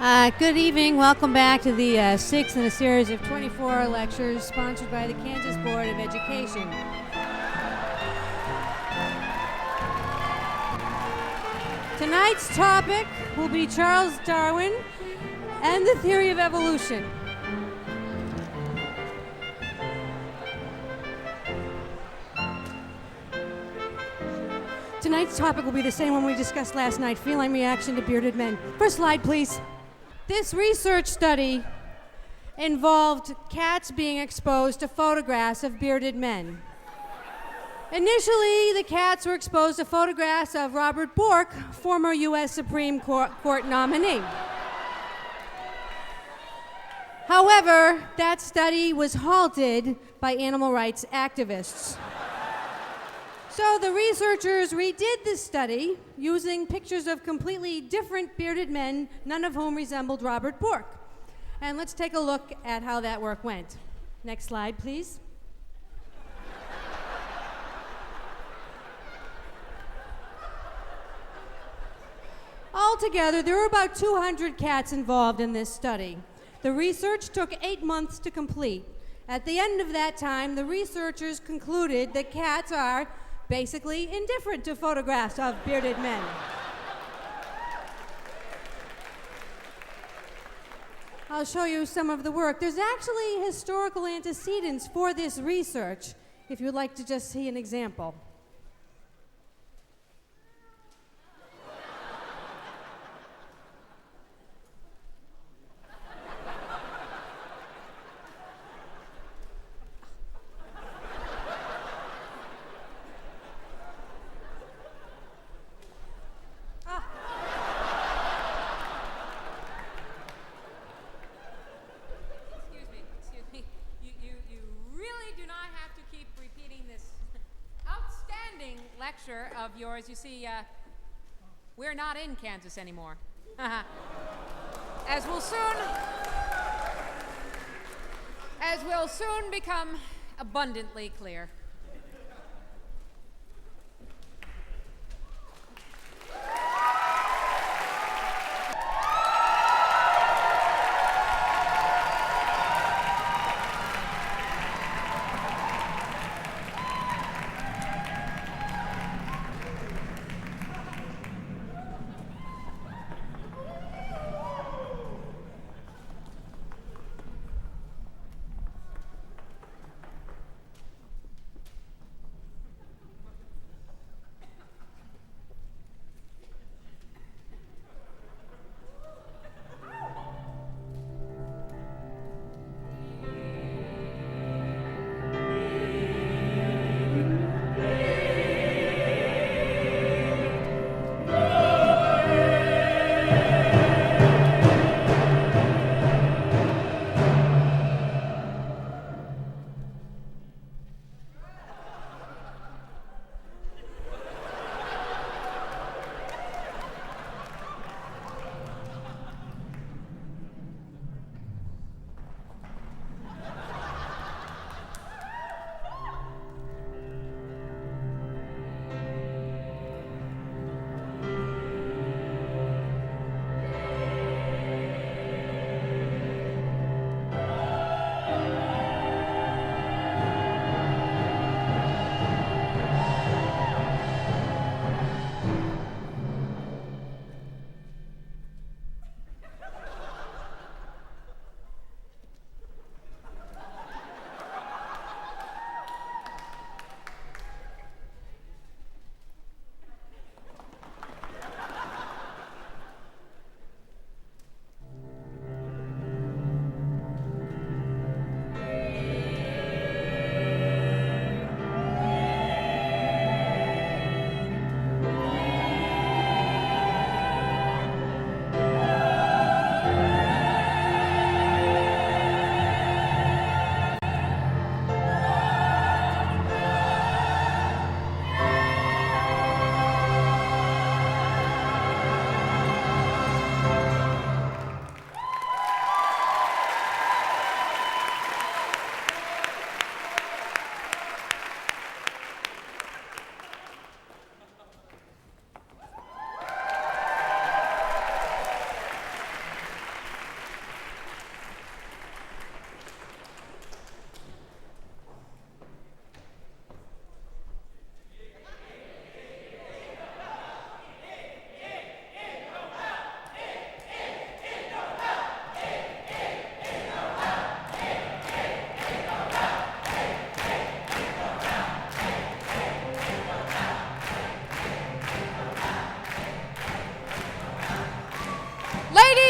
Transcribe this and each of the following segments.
Good evening. Welcome back to the sixth in a series of 24 lectures sponsored by the Kansas Board of Education. Tonight's topic will be Charles Darwin and the theory of evolution. Tonight's topic will be the same one we discussed last night, feline reaction to bearded men. First slide, please. This research study involved cats being exposed to photographs of bearded men. Initially, the cats were exposed to photographs of Robert Bork, former U.S. Supreme Court nominee. However, that study was halted by animal rights activists. So the researchers redid this study using pictures of completely different bearded men, none of whom resembled Robert Bork. And let's take a look at how that work went. Next slide, please. Altogether, there were about 200 cats involved in this study. The research took 8 months to complete. At the end of that time, the researchers concluded that cats are basically indifferent to photographs of bearded men. I'll show you some of the work. There's actually historical antecedents for this research, if you'd like to just see an example. Of yours. You see, we're not in Kansas anymore. as will soon become abundantly clear.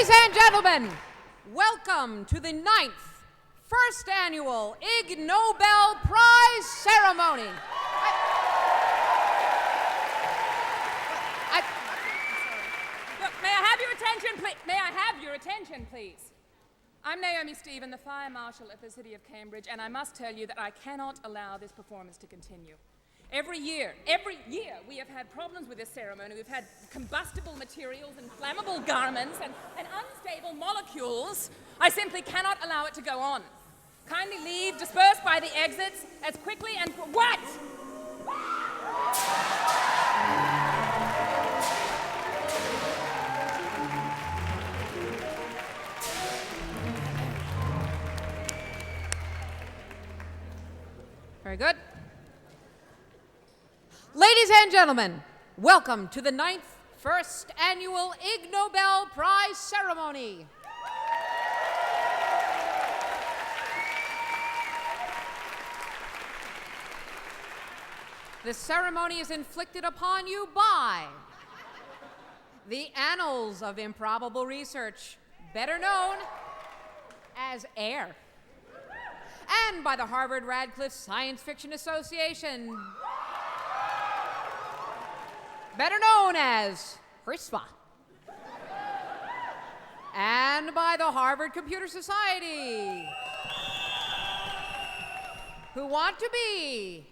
Ladies and gentlemen, welcome to the 9th, first annual Ig Nobel Prize ceremony. May I have your attention, please? May I have your attention, please? I'm Naomi Stephen, the Fire Marshal at the City of Cambridge, and I must tell you that I cannot allow this performance to continue. Every year, we have had problems with this ceremony. We've had combustible materials and flammable garments and unstable molecules. I simply cannot allow it to go on. Kindly leave, disperse by the exits as quickly and... What? Very good. Ladies and gentlemen, welcome to the 9th, first annual Ig Nobel Prize ceremony. This ceremony is inflicted upon you by the Annals of Improbable Research, better known as AIR, and by the Harvard Radcliffe Science Fiction Association, better known as HRSPA, and by the Harvard Computer Society, who want to be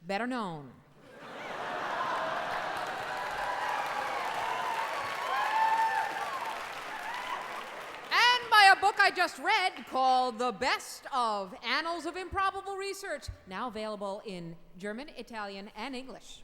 better known. And by a book I just read called The Best of Annals of Improbable Research, now available in German, Italian, and English.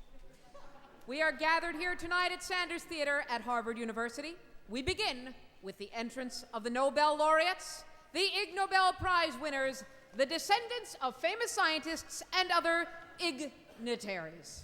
We are gathered here tonight at Sanders Theater at Harvard University. We begin with the entrance of the Nobel laureates, the Ig Nobel Prize winners, the descendants of famous scientists, and other ignitaries.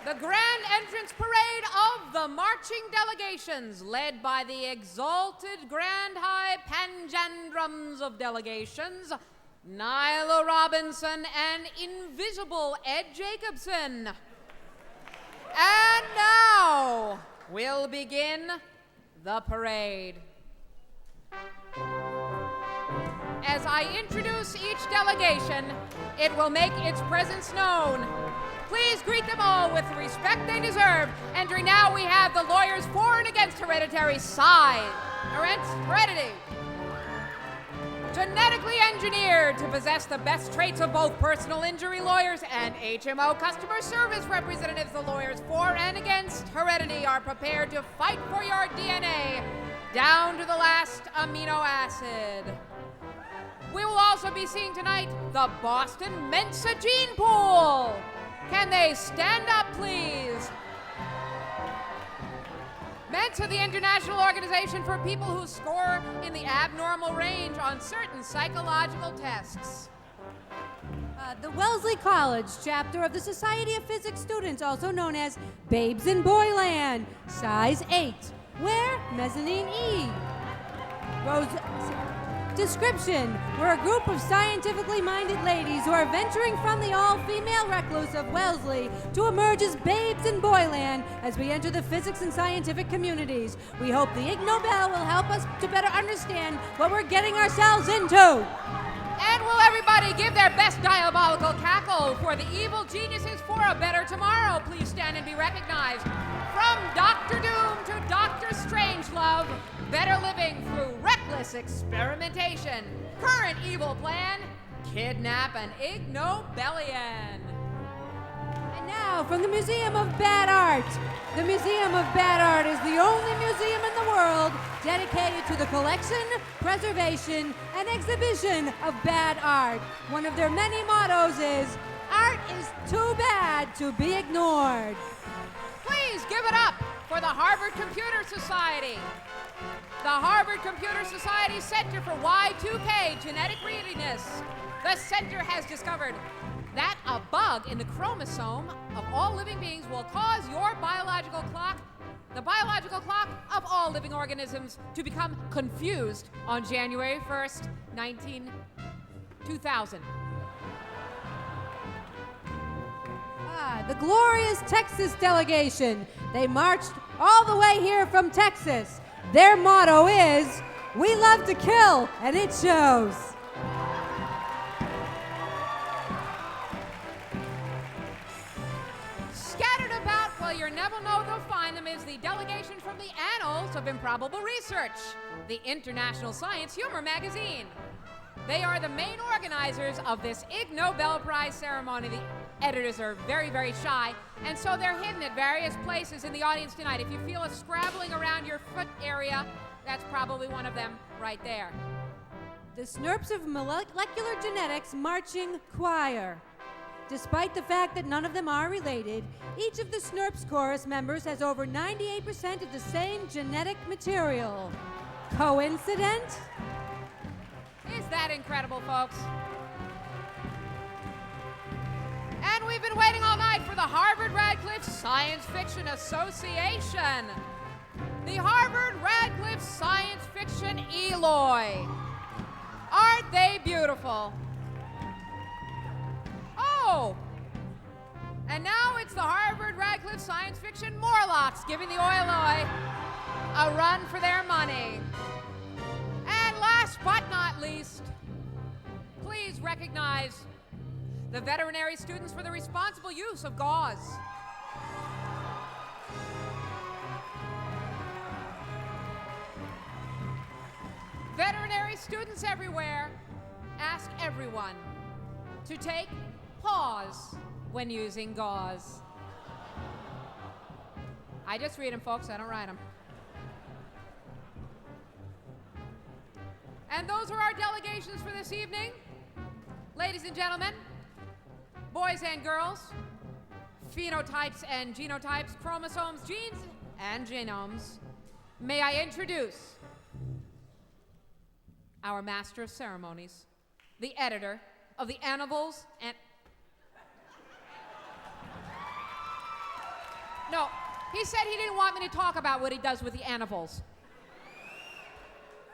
The grand entrance parade of the marching delegations, led by the exalted Grand High Panjandrums of delegations, Nyla Robinson and Invisible Ed Jacobson. And now we'll begin the parade. As I introduce each delegation, it will make its presence known. Please greet them all with the respect they deserve. Entering now, we have the lawyers for and against hereditary heredity. Genetically engineered to possess the best traits of both personal injury lawyers and HMO customer service representatives, the lawyers for and against heredity are prepared to fight for your DNA down to the last amino acid. We will also be seeing tonight the Boston Mensa Gene Pool. Can they stand up, please? Mensa, the international organization for people who score in the abnormal range on certain psychological tests. The Wellesley College chapter of the Society of Physics Students, also known as Babes in Boyland, size 8. Where? Mezzanine E. Description: we're a group of scientifically minded ladies who are venturing from the all-female recluse of Wellesley to emerge as babes in Boyland as we enter the physics and scientific communities. We hope the Ig Nobel will help us to better understand what we're getting ourselves into. And will everybody give their best diabolical cackle for the evil geniuses for a better tomorrow? Please stand and be recognized. From Dr. Doom to Dr. Strangelove, better living through reckless experimentation. Current evil plan, kidnap an Ig Nobelian. And now, from the Museum of Bad Art. The Museum of Bad Art is the only museum in the world dedicated to the collection, preservation, and exhibition of bad art. One of their many mottos is, art is too bad to be ignored. Please give it up for the Harvard Computer Society. The Harvard Computer Society Center for Y2K Genetic Readiness. The center has discovered that a bug in the chromosome of all living beings will cause your biological clock, the biological clock of all living organisms, to become confused on January 1st, 2000. The glorious Texas delegation. They marched all the way here from Texas. Their motto is, we love to kill, and it shows. Scattered about, well, you never know they'll find them, is the delegation from the Annals of Improbable Research, the International Science Humor magazine. They are the main organizers of this Ig Nobel Prize ceremony. The editors are very, very shy, and so they're hidden at various places in the audience tonight. If you feel a scrabbling around your foot area, that's probably one of them right there. The Snurps of Molecular Genetics Marching Choir. Despite the fact that none of them are related, each of the Snurps chorus members has over 98% of the same genetic material. Coincidence? Is that incredible, folks? And we've been waiting all night for the Harvard-Radcliffe Science Fiction Association. The Harvard-Radcliffe Science Fiction Eloy. Aren't they beautiful? Oh! And now it's the Harvard-Radcliffe Science Fiction Morlocks giving the Eloy a run for their money. And last but not least, please recognize the veterinary students for the responsible use of gauze. Veterinary students everywhere ask everyone to take pause when using gauze. I just read them, folks, I don't write them. And those are our delegations for this evening. Ladies and gentlemen, boys and girls, phenotypes and genotypes, chromosomes, genes, and genomes, may I introduce our master of ceremonies, the editor of the Annals and... No, he said he didn't want me to talk about what he does with the Annals.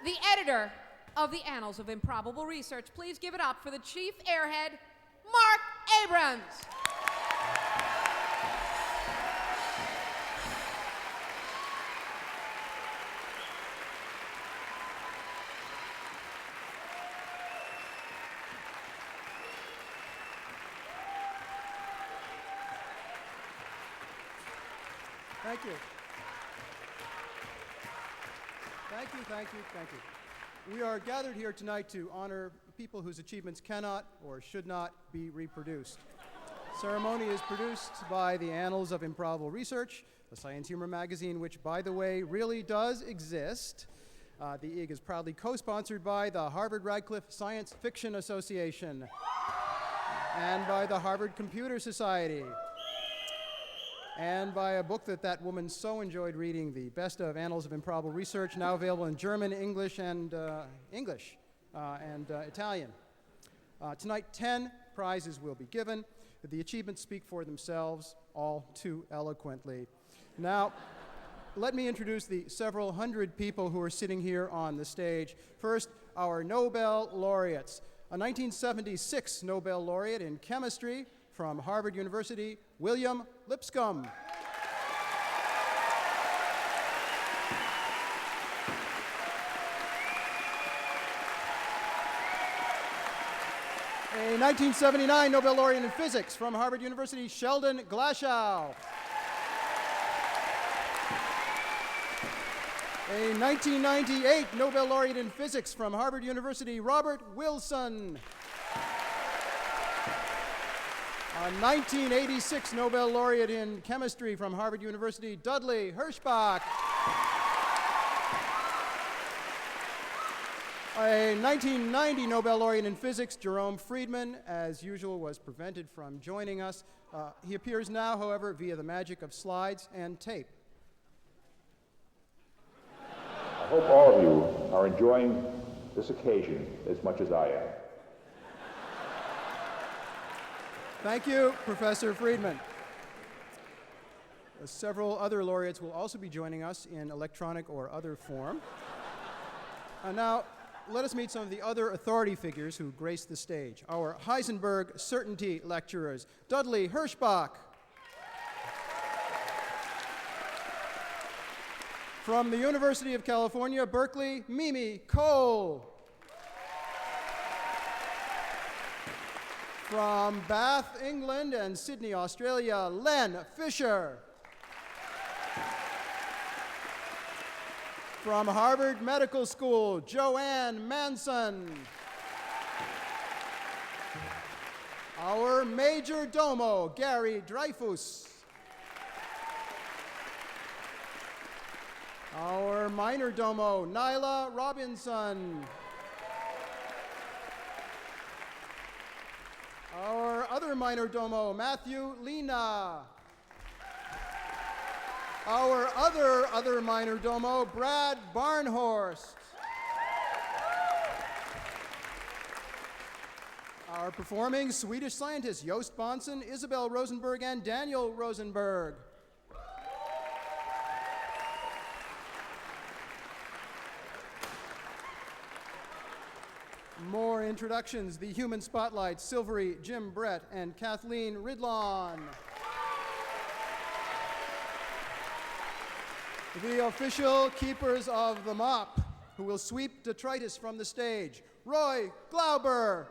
The editor of the Annals of Improbable Research. Please give it up for the chief airhead, Mark Abrams. Thank you. Thank you, thank you, thank you. We are gathered here tonight to honor people whose achievements cannot or should not be reproduced. Ceremony is produced by the Annals of Improbable Research, a science humor magazine which, by the way, really does exist. The IG is proudly co-sponsored by the Harvard-Radcliffe Science Fiction Association and by the Harvard Computer Society and by a book that woman so enjoyed reading, The Best of Annals of Improbable Research, now available in German, English, and Italian. Tonight, 10 prizes will be given. The achievements speak for themselves all too eloquently. Now, let me introduce the several hundred people who are sitting here on the stage. First, our Nobel laureates. A 1976 Nobel laureate in chemistry from Harvard University, William Lipscomb. A 1979 Nobel laureate in physics from Harvard University, Sheldon Glashow. A 1998 Nobel laureate in physics from Harvard University, Robert Wilson. A 1986 Nobel laureate in chemistry from Harvard University, Dudley Hirschbach. A 1990 Nobel laureate in physics, Jerome Friedman, as usual, was prevented from joining us. He appears now, however, via the magic of slides and tape. I hope all of you are enjoying this occasion as much as I am. Thank you, Professor Friedman. Several other laureates will also be joining us in electronic or other form. Now, let us meet some of the other authority figures who grace the stage. Our Heisenberg Certainty lecturers, Dudley Hirschbach. From the University of California, Berkeley, Mimi Cole. From Bath, England, and Sydney, Australia, Len Fisher. From Harvard Medical School, Joanne Manson. Our Major Domo, Gary Dreyfus. Our Minor Domo, Nyla Robinson. Our other Minor Domo, Matthew Lena. Our other Minor Domo, Brad Barnhorst. Our performing Swedish scientists, Joost Bonson, Isabel Rosenberg, and Daniel Rosenberg. More introductions, the Human Spotlight, Silvery Jim Brett and Kathleen Ridlon. The official keepers of the mop, who will sweep detritus from the stage, Roy Glauber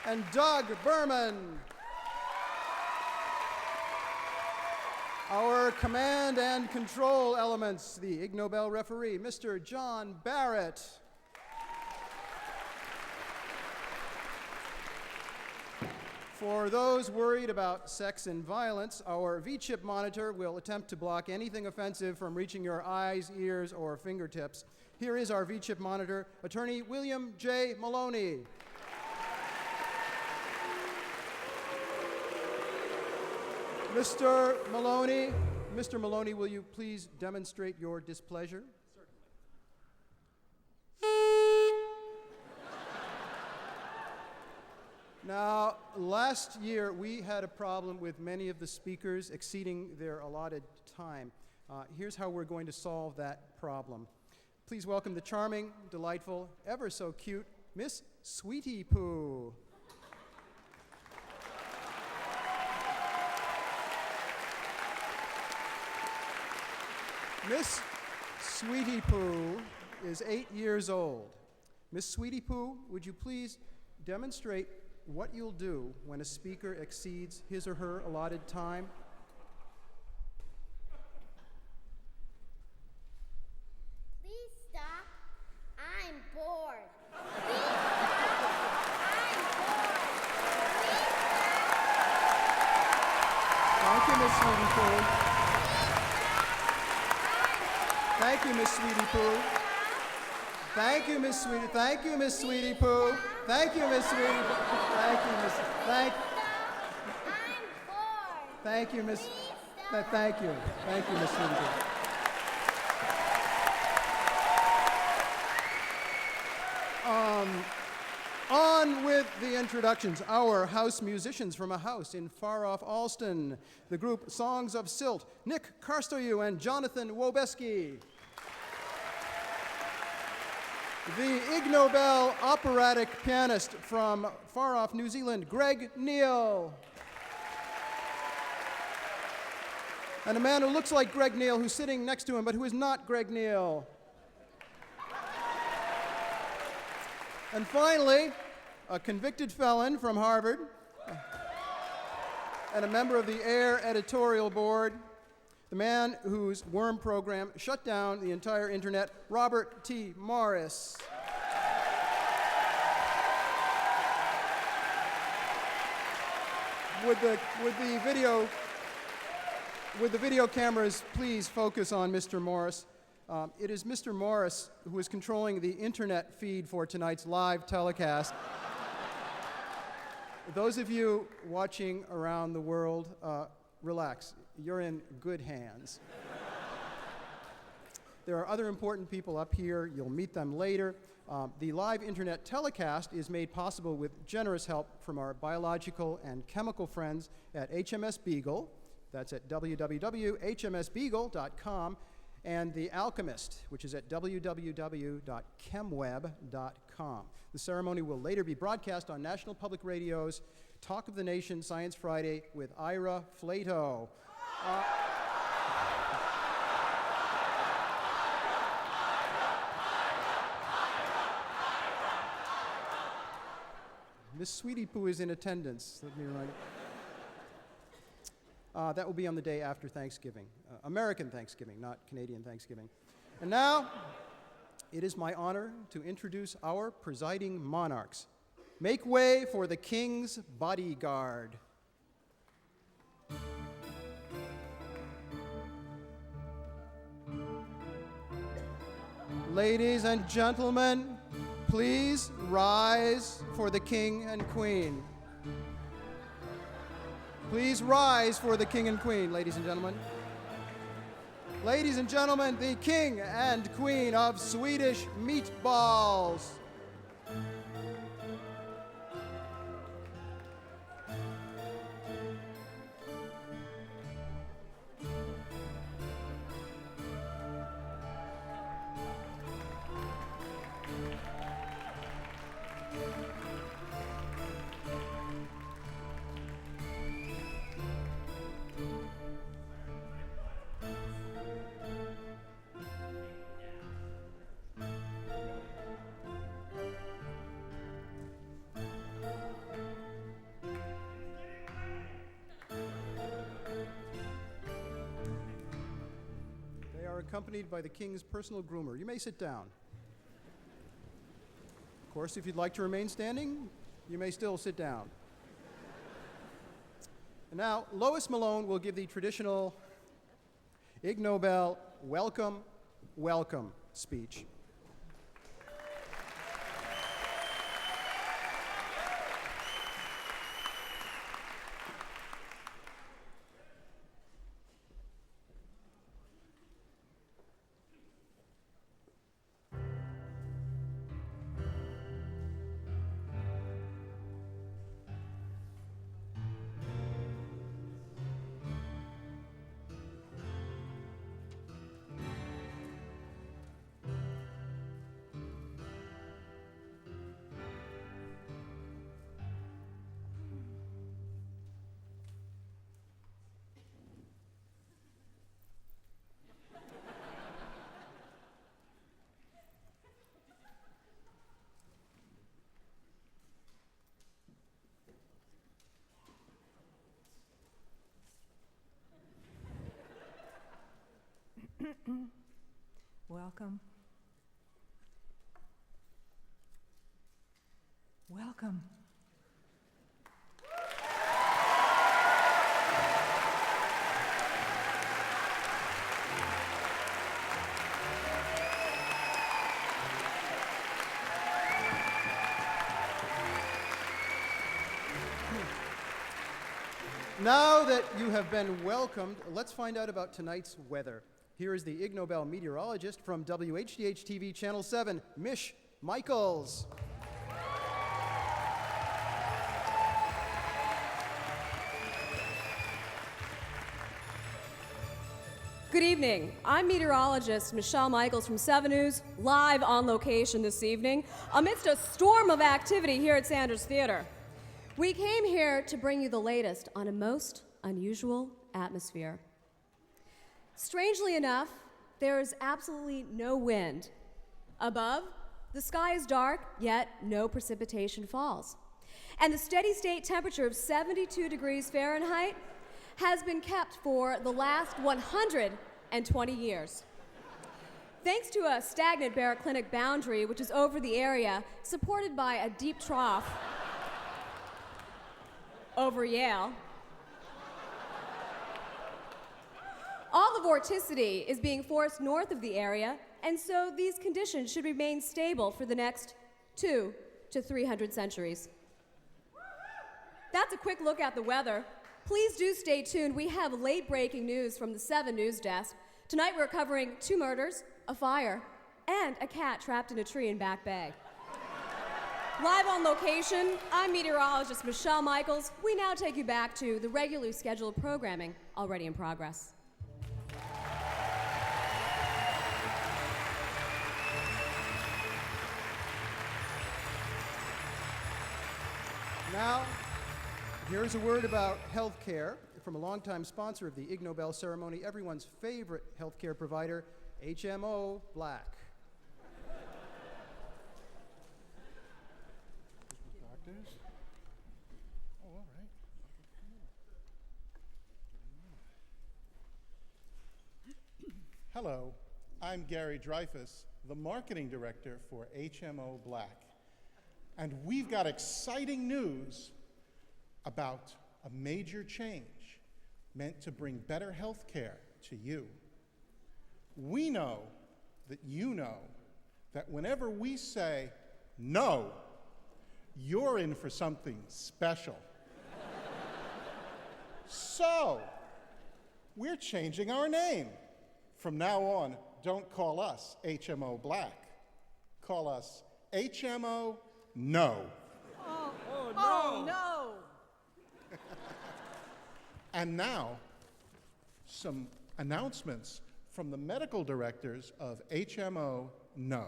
and Doug Berman. Our command and control elements, the Ig Nobel referee, Mr. John Barrett. For those worried about sex and violence, our V-chip monitor will attempt to block anything offensive from reaching your eyes, ears, or fingertips. Here is our V-chip monitor, Attorney William J. Maloney. Mr. Maloney, will you please demonstrate your displeasure? Now, last year we had a problem with many of the speakers exceeding their allotted time. Here's how we're going to solve that problem. Please welcome the charming, delightful, ever so cute Miss Sweetie Poo. Miss Sweetie Poo is 8 years old. Miss Sweetie Poo, would you please demonstrate what you'll do when a speaker exceeds his or her allotted time? Please stop. I'm bored. Please stop. I'm bored. Please stop. Thank you, Miss Sweetie Poo. Thank you, Miss Sweetie Poo. Thank you, Miss Sweetie. Thank you, Miss Sweetie Poo. Thank you, Miss Sweetie Poo. Thank you, Miss. I'm bored. Thank you, Miss. Please stop. Thank you. Thank you, Miss Sweetie Poo. On with the introductions. Our house musicians from a house in far-off Alston. The group Songs of Silt, Nick Karstoyu and Jonathan Wobeski. The Ig Nobel operatic pianist from far-off New Zealand, Greg Neal. And a man who looks like Greg Neal, who's sitting next to him, but who is not Greg Neal. And finally, a convicted felon from Harvard and a member of the AIR editorial board, the man whose worm program shut down the entire internet, Robert T. Morris. Would the video cameras please focus on Mr. Morris? It is Mr. Morris who is controlling the internet feed for tonight's live telecast. Those of you watching around the world, relax. You're in good hands. There are other important people up here. You'll meet them later. The live internet telecast is made possible with generous help from our biological and chemical friends at HMS Beagle. That's at www.hmsbeagle.com. And The Alchemist, which is at www.chemweb.com. The ceremony will later be broadcast on National Public Radio's Talk of the Nation Science Friday with Ira Flato. Miss Sweetie Poo is in attendance. Let me remind you. That will be on the day after Thanksgiving. American Thanksgiving, not Canadian Thanksgiving. And now, it is my honor to introduce our presiding monarchs. Make way for the King's Bodyguard. Ladies and gentlemen, please rise for the King and Queen. Please rise for the King and Queen, ladies and gentlemen. Ladies and gentlemen, the King and Queen of Swedish meatballs. Accompanied by the King's personal groomer. You may sit down. Of course, if you'd like to remain standing, you may still sit down. And now, Lois Malone will give the traditional Ig Nobel welcome, welcome speech. Welcome. Welcome. Now that you have been welcomed, let's find out about tonight's weather. Here is the Ig Nobel meteorologist from WHDH-TV Channel 7, Mish Michaels. Good evening. I'm meteorologist Michelle Michaels from 7 News, live on location this evening, amidst a storm of activity here at Sanders Theater. We came here to bring you the latest on a most unusual atmosphere. Strangely enough, there is absolutely no wind. Above, the sky is dark, yet no precipitation falls. And the steady state temperature of 72 degrees Fahrenheit has been kept for the last 120 years. Thanks to a stagnant baroclinic boundary, which is over the area, supported by a deep trough over Yale, all the vorticity is being forced north of the area, and so these conditions should remain stable for the next 200 to 300 centuries. That's a quick look at the weather. Please do stay tuned. We have late-breaking news from the 7 News desk. Tonight we're covering 2 murders, a fire, and a cat trapped in a tree in Back Bay. Live on location, I'm meteorologist Michelle Michaels. We now take you back to the regularly scheduled programming already in progress. Now, here's a word about healthcare from a longtime sponsor of the Ig Nobel ceremony, everyone's favorite healthcare provider, HMO Black. Doctors? Oh, all right. Hello, I'm Gary Dreyfus, the marketing director for HMO Black. And we've got exciting news about a major change meant to bring better health care to you. We know that you know that whenever we say no, you're in for something special. So, we're changing our name. From now on, don't call us HMO Black. Call us HMO No. Oh, no! And now, some announcements from the medical directors of HMO No.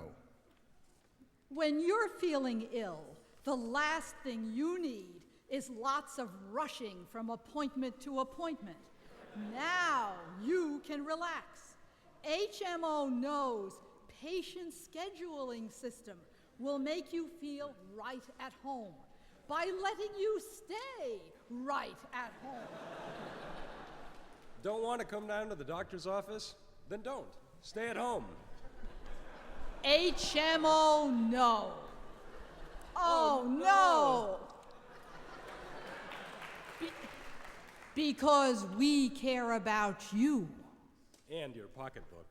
When you're feeling ill, the last thing you need is lots of rushing from appointment to appointment. Now you can relax. HMO No's patient scheduling system will make you feel right at home by letting you stay right at home. Don't want to come down to the doctor's office? Then don't. Stay at home. HMO No. Oh, no! Because we care about you. And your pocketbook.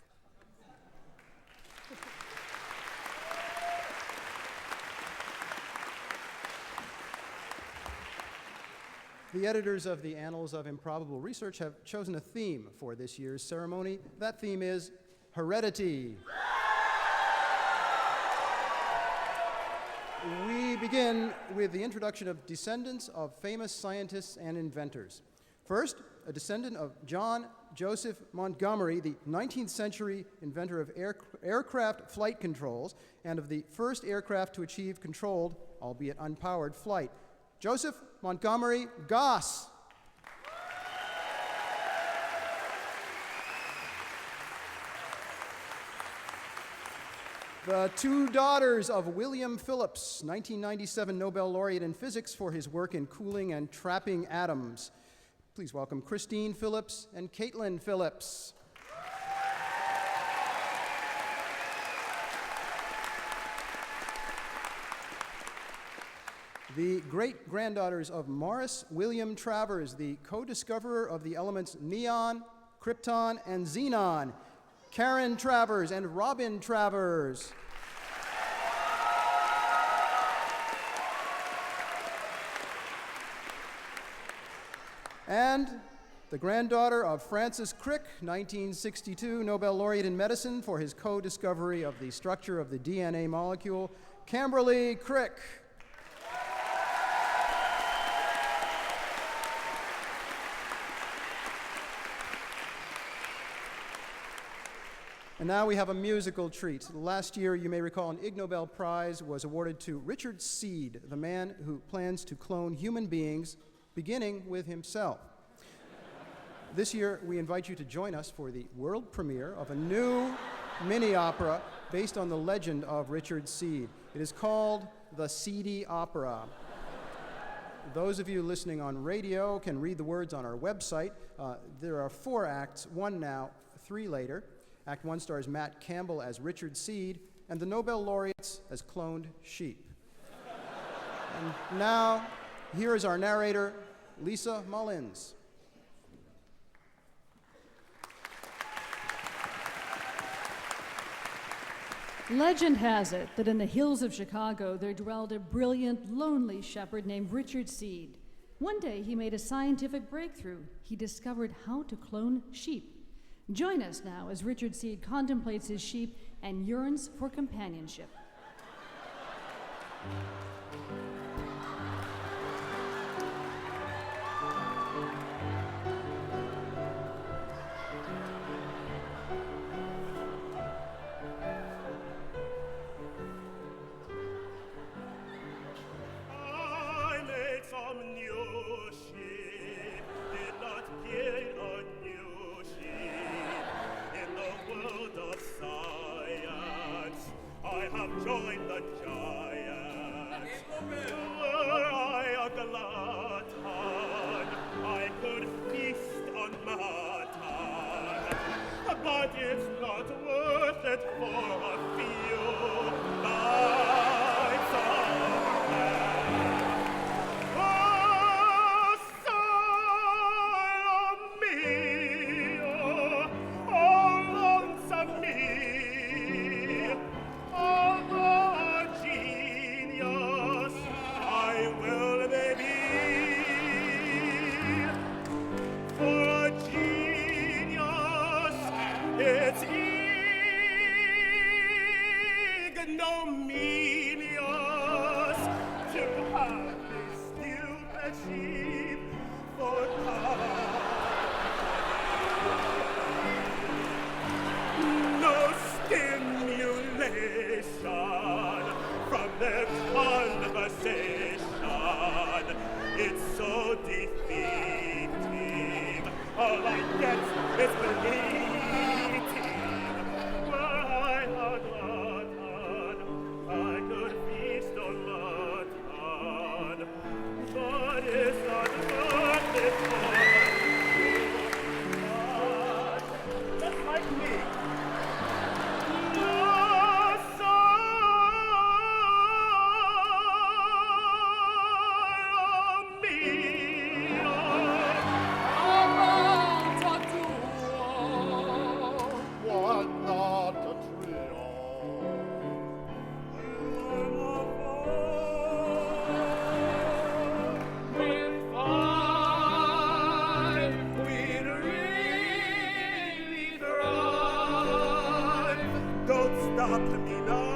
The editors of the Annals of Improbable Research have chosen a theme for this year's ceremony. That theme is heredity. We begin with the introduction of descendants of famous scientists and inventors. First, a descendant of John Joseph Montgomery, the 19th century inventor of aircraft flight controls and of the first aircraft to achieve controlled, albeit unpowered, flight. Joseph Montgomery Goss. The 2 daughters of William Phillips, 1997 Nobel laureate in physics for his work in cooling and trapping atoms. Please welcome Christine Phillips and Caitlin Phillips. The great-granddaughters of Morris William Travers, the co-discoverer of the elements neon, krypton, and xenon, Karen Travers and Robin Travers. And the granddaughter of Francis Crick, 1962 Nobel laureate in medicine for his co-discovery of the structure of the DNA molecule, Kimberly Crick. And now we have a musical treat. Last year, you may recall, an Ig Nobel Prize was awarded to Richard Seed, the man who plans to clone human beings, beginning with himself. This year, we invite you to join us for the world premiere of a new mini-opera based on the legend of Richard Seed. It is called The Seedy Opera. Those of you listening on radio can read the words on our website. There are 4 acts, 1 now, 3 later. Act 1 stars Matt Campbell as Richard Seed and the Nobel laureates as cloned sheep. And now, here is our narrator, Lisa Mullins. Legend has it that in the hills of Chicago there dwelled a brilliant, lonely shepherd named Richard Seed. One day he made a scientific breakthrough. He discovered how to clone sheep. Join us now as Richard Seed contemplates his sheep and yearns for companionship. I made some new sheep, did not gain a new sheep. In the world of science, I have joined the giants. Were I a glutton, I could feast on mutton. But it's not worth it for a few nights of rest. Oh, sorrow me, oh, lonesome me. Although a genius, I will maybe. For a genius, it's ignominious to have this stupid sheep for no stimulation from their conversation. It's so defeating. All I get is bleating. Were I a glutton, I could feast on mutton. But it's not worth it for you. Just like me. Don't stop me now.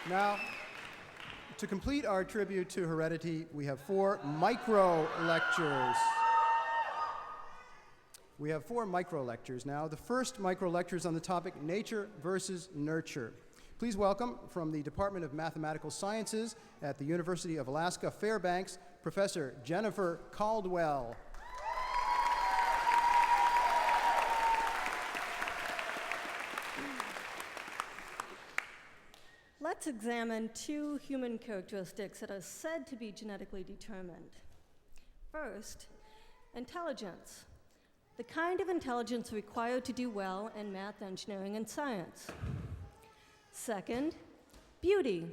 Now, to complete our tribute to heredity, we have 4 micro lectures. We have 4 micro lectures now. The first micro lecture is on the topic nature versus nurture. Please welcome from the Department of Mathematical Sciences at the University of Alaska Fairbanks, Professor Jennifer Caldwell. Let's examine 2 human characteristics that are said to be genetically determined. First, intelligence, the kind of intelligence required to do well in math, engineering, and science. Second, beauty.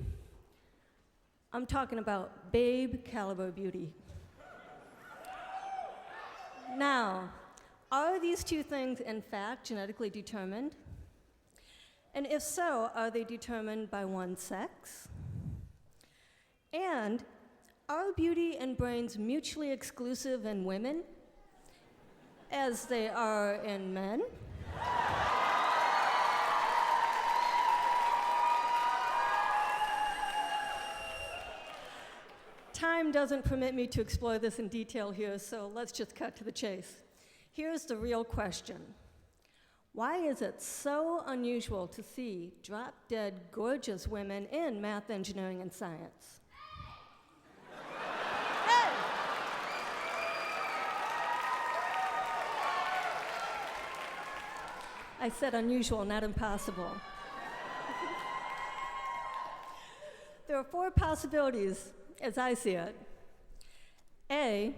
I'm talking about babe caliber beauty. Now, are these two things in fact genetically determined? And if so, are they determined by one sex? And are beauty and brains mutually exclusive in women as they are in men? Time doesn't permit me to explore this in detail here, so let's just cut to the chase. Here's the real question. Why is it so unusual to see drop-dead gorgeous women in math, engineering, and science? Hey! I said unusual, not impossible. There are four possibilities as I see it. A,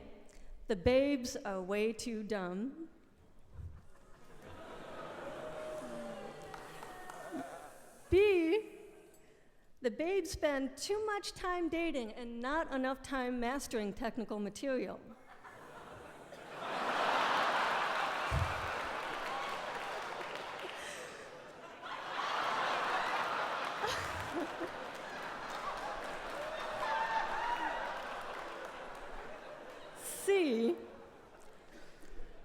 the babes are way too dumb. B, the babes spend too much time dating and not enough time mastering technical material. C,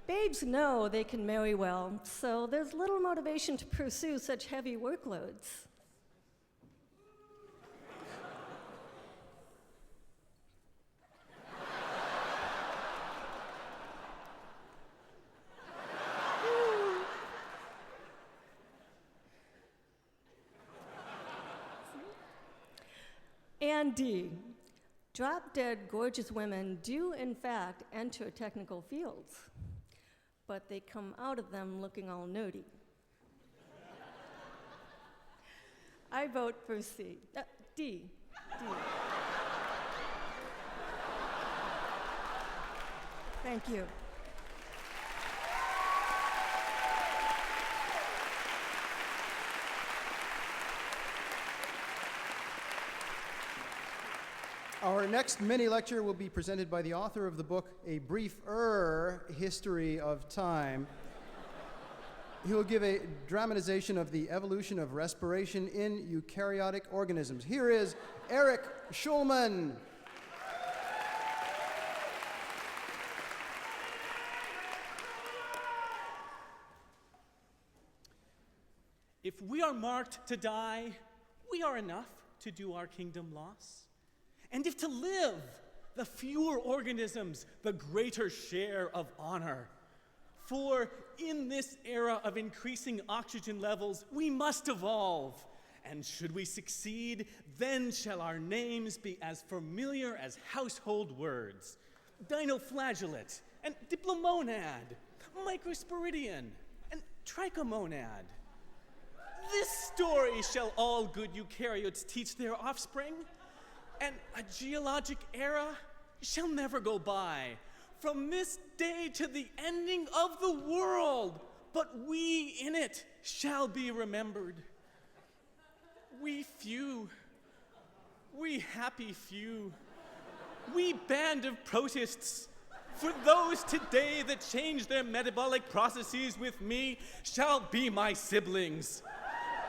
babes know they can marry well, so there's little motivation to pursue such heavy workloads. And D, drop-dead gorgeous women do in fact enter technical fields, but they come out of them looking all nerdy. I vote for C. D. Thank you. Our next mini lecture will be presented by the author of the book, A Briefer History of Time. He will give a dramatization of the evolution of respiration in eukaryotic organisms. Here is Eric Schulman. If we are marked to die, we are enough to do our kingdom loss. And if to live, the fewer organisms, the greater share of honor. For in this era of increasing oxygen levels, we must evolve. And should we succeed, then shall our names be as familiar as household words. Dinoflagellate, and diplomonad, microsporidian, and trichomonad. This story shall all good eukaryotes teach their offspring. And a geologic era shall never go by, from this day to the ending of the world, but we in it shall be remembered. We few, we happy few, we band of protists, for those today that change their metabolic processes with me shall be my siblings.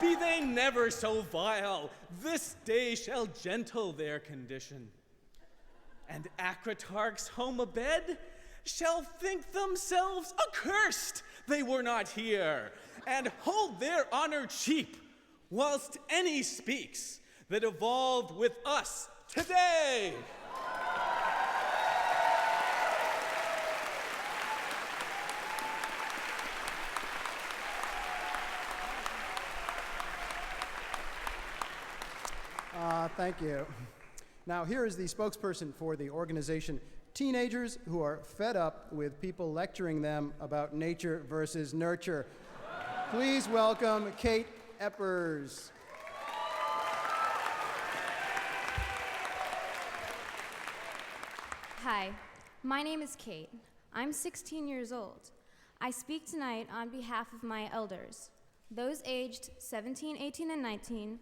Be they never so vile, this day shall gentle their condition. And Acritarchs home abed shall think themselves accursed they were not here, and hold their honor cheap, whilst any speaks that evolved with us today. Thank you. Now, here is the spokesperson for the organization Teenagers Who Are Fed Up with People Lecturing Them About Nature versus Nurture. Please welcome Kate Eppers. Hi, my name is Kate. I'm 16 years old. I speak tonight on behalf of my elders, those aged 17, 18, and 19,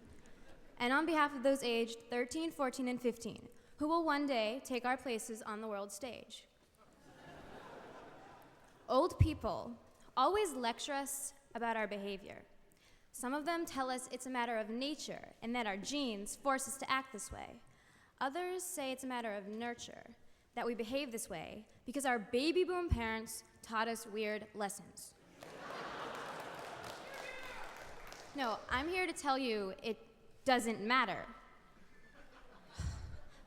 and on behalf of those aged 13, 14, and 15, who will one day take our places on the world stage. Old people always lecture us about our behavior. Some of them tell us it's a matter of nature and that our genes force us to act this way. Others say it's a matter of nurture, that we behave this way because our baby boom parents taught us weird lessons. No, I'm here to tell you it doesn't matter.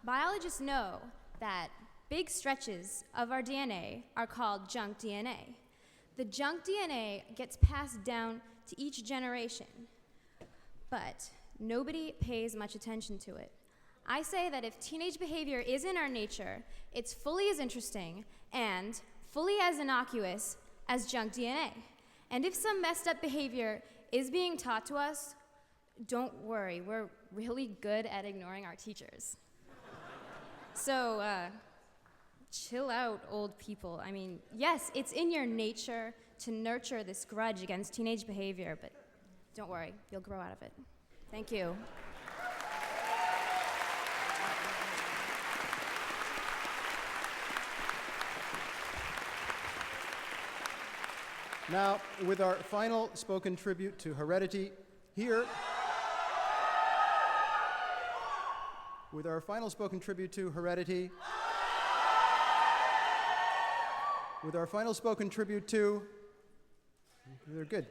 Biologists know that big stretches of our DNA are called junk DNA. The junk DNA gets passed down to each generation, but nobody pays much attention to it. I say that if teenage behavior is in our nature, it's fully as interesting and fully as innocuous as junk DNA. And if some messed up behavior is being taught to us, don't worry, we're really good at ignoring our teachers. So, chill out, old people. I mean, yes, it's in your nature to nurture this grudge against teenage behavior, but don't worry, you'll grow out of it. Thank you. Now, with our final spoken tribute to heredity, here. With our final spoken tribute to heredity. With our final spoken tribute to. They're good.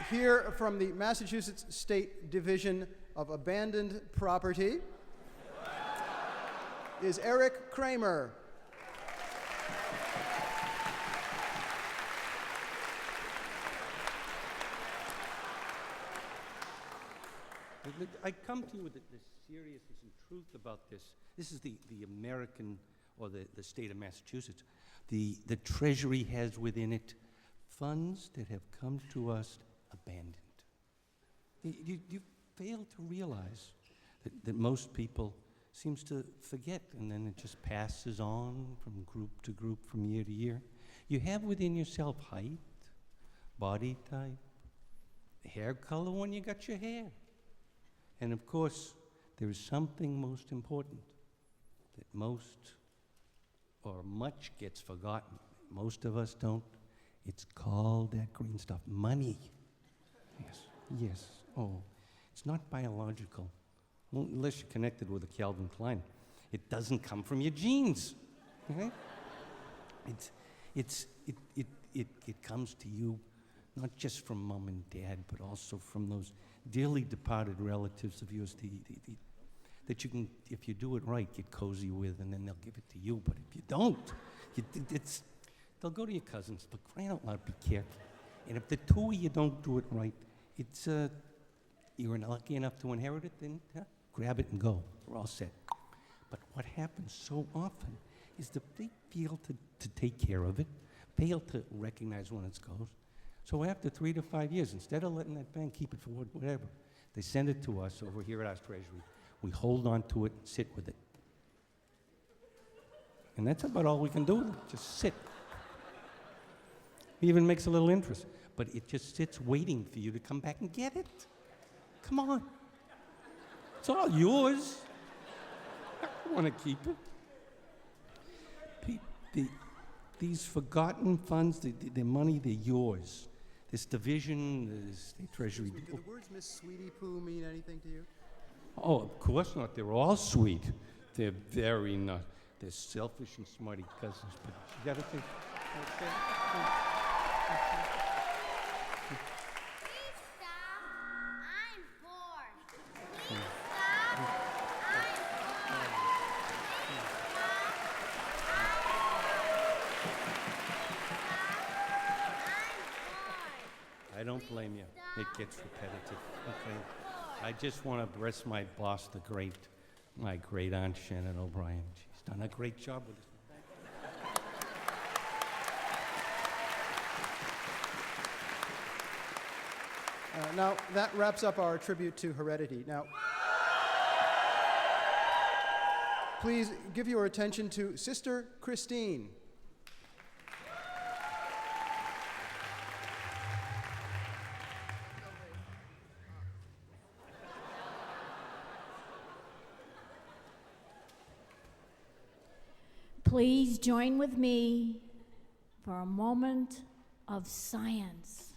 Here from the Massachusetts State Division of Abandoned Property is Eric Kramer. I come to you with the seriousness and truth about this. This is the American, or the state of Massachusetts. The Treasury has within it funds that have come to us abandoned. You fail to realize that most people seems to forget, and then it just passes on from group to group, from year to year. You have within yourself height, body type, hair color when you got your hair. And of course, there is something most important that most or much gets forgotten. Most of us don't. It's called that green stuff, money. Yes. Oh, it's not biological. Well, unless you're connected with a Calvin Klein. It doesn't come from your genes. Okay? It comes to you not just from mom and dad, but also from those dearly departed relatives of yours that you can, if you do it right, get cozy with, and then they'll give it to you. But if you don't, they'll go to your cousins. But crying out loud, be careful. And if the two of you don't do it right, it's you're lucky enough to inherit it, then grab it and go. We're all set. But what happens so often is that they fail to take care of it, fail to recognize when it goes. So after 3 to 5 years, instead of letting that bank keep it for whatever, they send it to us over here at our Treasury. We hold on to it, sit with it. And that's about all we can do with it, just sit. It even makes a little interest. But it just sits waiting for you to come back and get it. Come on. It's all yours. I want to keep it. These forgotten funds, the money, they're yours. This division, the state treasury. Do the words Miss Sweetie Poo mean anything to you? Oh, of course not. They're all sweet. They're very not. They're selfish and smarty cousins. But you gotta think. Okay. Please stop. I'm bored. Please stop. I'm bored. I don't blame you. It gets repetitive. Okay. I just want to bless my boss, my great aunt Shannon O'Brien. She's done a great job with us. Now, that wraps up our tribute to heredity. Now, please give your attention to Sister Christine. Please join with me for a moment of science.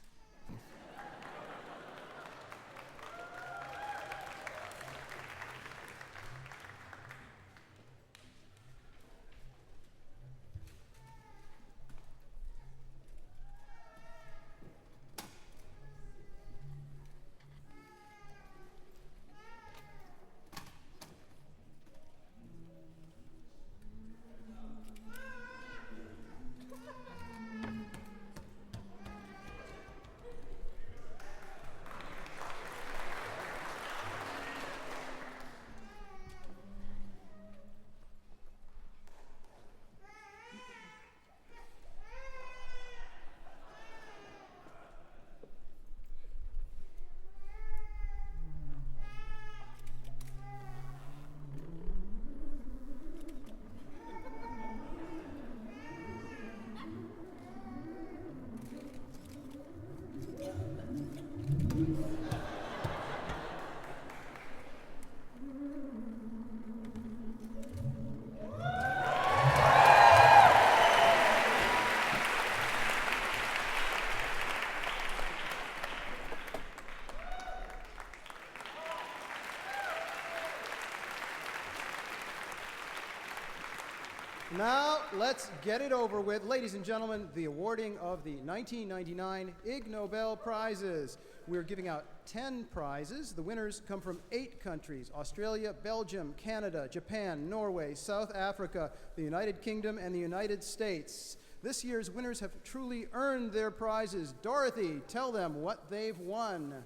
Now, let's get it over with. Ladies and gentlemen, the awarding of the 1999 Ig Nobel Prizes. We're giving out 10 prizes. The winners come from 8 countries: Australia, Belgium, Canada, Japan, Norway, South Africa, the United Kingdom, and the United States. This year's winners have truly earned their prizes. Dorothy, tell them what they've won.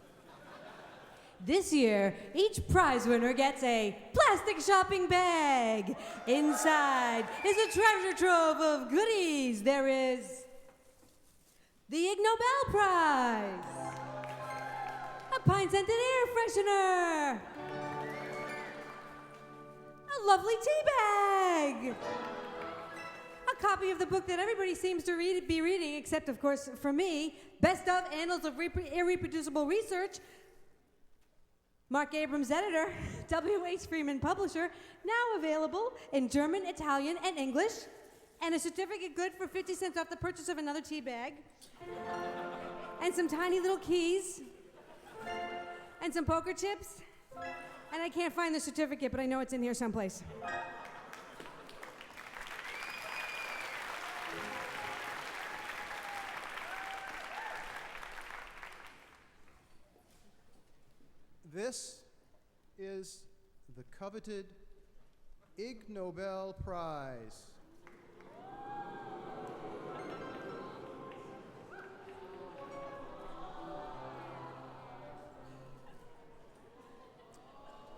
This year, each prize winner gets a plastic shopping bag. Inside is a treasure trove of goodies. There is the Ig Nobel Prize, a pine-scented air freshener, a lovely tea bag, a copy of the book that everybody seems to be reading, except, of course, for me, Best of Annals of Irreproducible Research, Mark Abrams, editor, W.H. Freeman, publisher, now available in German, Italian, and English, and a certificate good for 50 cents off the purchase of another tea bag, and some tiny little keys, and some poker chips, and I can't find the certificate, but I know it's in here someplace. This is the coveted Ig Nobel Prize.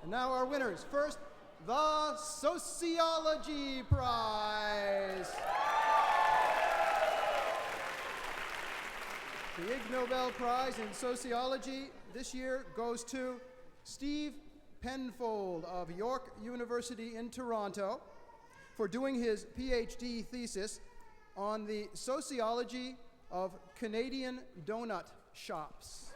And now our winners. First, the Sociology Prize. The Ig Nobel Prize in Sociology this year goes to Steve Penfold of York University in Toronto for doing his PhD thesis on the sociology of Canadian donut shops.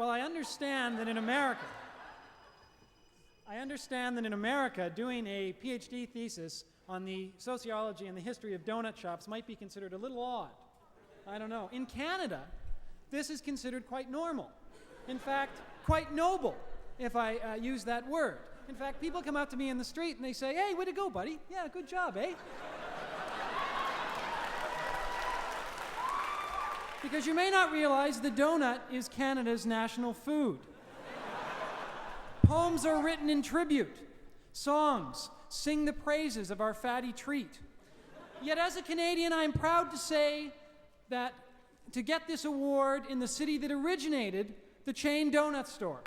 I understand that in America, doing a PhD thesis on the sociology and the history of donut shops might be considered a little odd. I don't know. In Canada, this is considered quite normal. In fact, quite noble, if I use that word. In fact, people come up to me in the street and they say, "Hey, way to go, buddy. Yeah, good job, eh?" Because you may not realize the donut is Canada's national food. Poems are written in tribute. Songs sing the praises of our fatty treat. Yet as a Canadian, I'm proud to say that to get this award in the city that originated the chain donut store,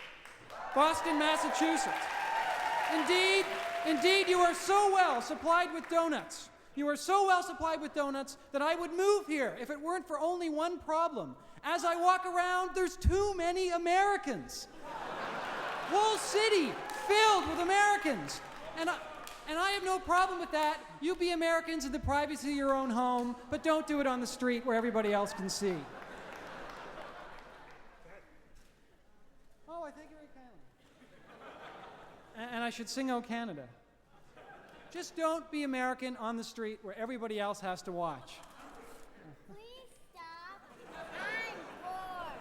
Boston, Massachusetts. Indeed, you are so well supplied with donuts. You are so well supplied with donuts that I would move here if it weren't for only one problem. As I walk around, there's too many Americans. Whole city filled with Americans. And I have no problem with that. You be Americans in the privacy of your own home, but don't do it on the street where everybody else can see. Oh, I think you're in Canada. And I should sing "O Canada." Just don't be American on the street where everybody else has to watch. Please stop. I'm bored.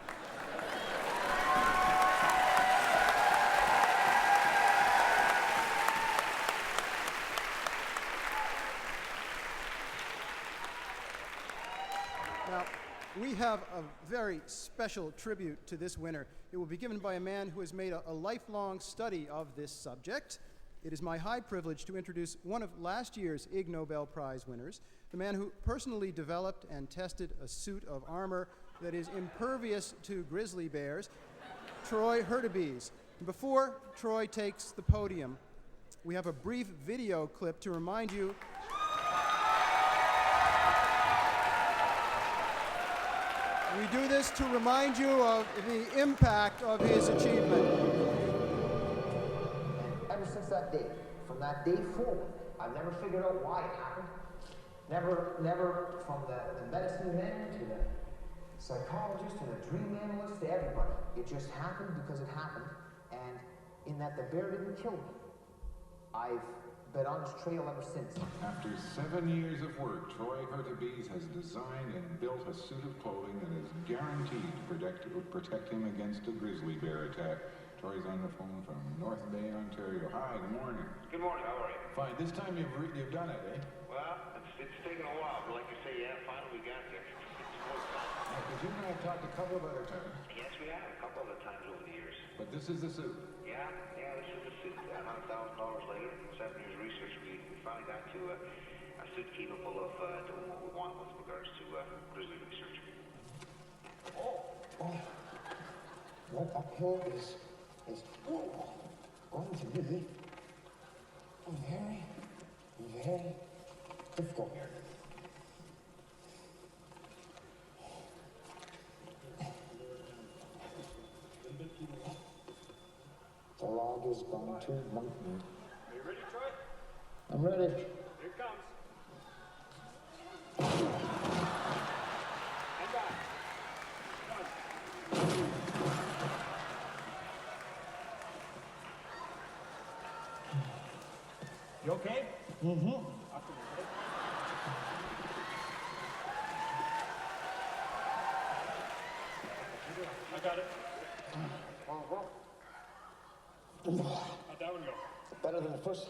Now, we have a very special tribute to this winner. It will be given by a man who has made a lifelong study of this subject. It is my high privilege to introduce one of last year's Ig Nobel Prize winners, the man who personally developed and tested a suit of armor that is impervious to grizzly bears, Troy Hurtubise. Before Troy takes the podium, we have a brief video clip to remind you we do this to remind you of the impact of his achievement. Ever since that day, from that day forward, I've never figured out why it happened. Never from the medicine man to the psychologist to the dream analyst to everybody. It just happened because it happened, and in that the bear didn't kill me. I've been on his trail ever since. After 7 years of work, Troy Hurtubise has designed and built a suit of clothing that is guaranteed to protect him against a grizzly bear attack. Troy's on the phone from North Bay, Ontario. Hi, good morning. Good morning, how are you? Fine. This time you've done it, eh? Well, it's taken a while, but like you say, yeah, finally we got there. Yeah, because you and I have talked a couple of other times. Yes, we have, a couple of times over the years. But this is the suit. Yeah, this is the suit. $100,000 later, 7 years research, we finally got to a suit capable of doing what we want with regards to grizzly research. What uphill is going to be very, very difficult here. The log is going to bump me. Are you ready, Troy? I'm ready. Here it comes. And back. Come on. You okay? Mm-hmm. I got it. How'd that one go? Better than the first.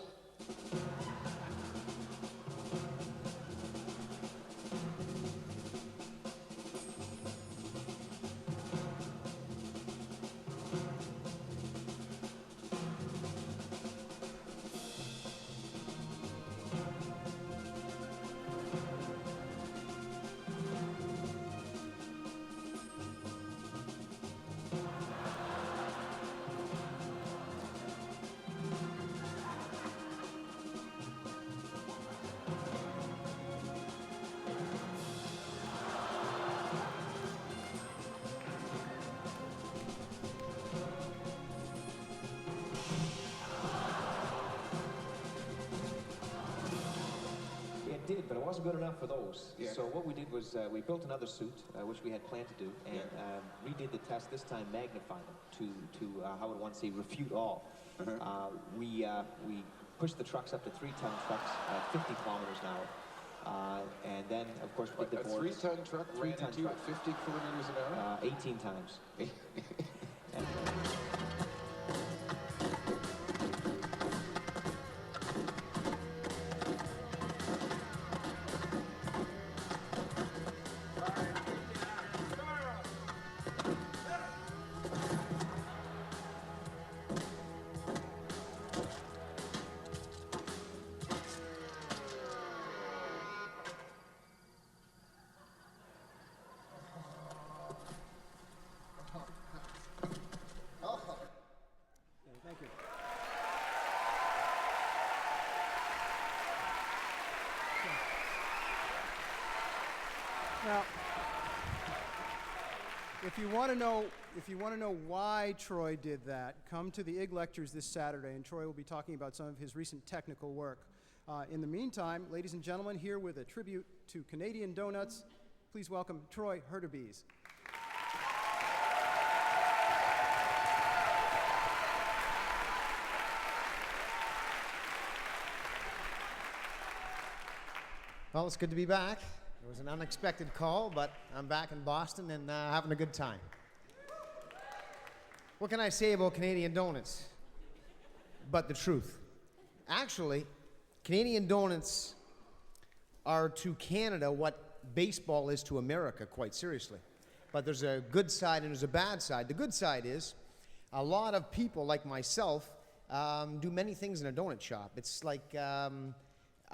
It did, but it wasn't good enough for those. Yeah. So what we did was we built another suit, which we had planned to do, and redid the test, this time magnify them to how would one say, refute all. We pushed the trucks up to 3-ton trucks at 50 kilometers an hour. And then, of course, we did the board. A 3-ton truck ran into you at 50 kilometers an hour? 18 times. Now, if you want to know why Troy did that, come to the IG Lectures this Saturday, and Troy will be talking about some of his recent technical work. In the meantime, ladies and gentlemen, here with a tribute to Canadian donuts, please welcome Troy Hurtubise. Well, it's good to be back. It was an unexpected call, but I'm back in Boston and having a good time. What can I say about Canadian donuts? But the truth. Actually, Canadian donuts are to Canada what baseball is to America, quite seriously. But there's a good side and there's a bad side. The good side is a lot of people like myself do many things in a donut shop. It's like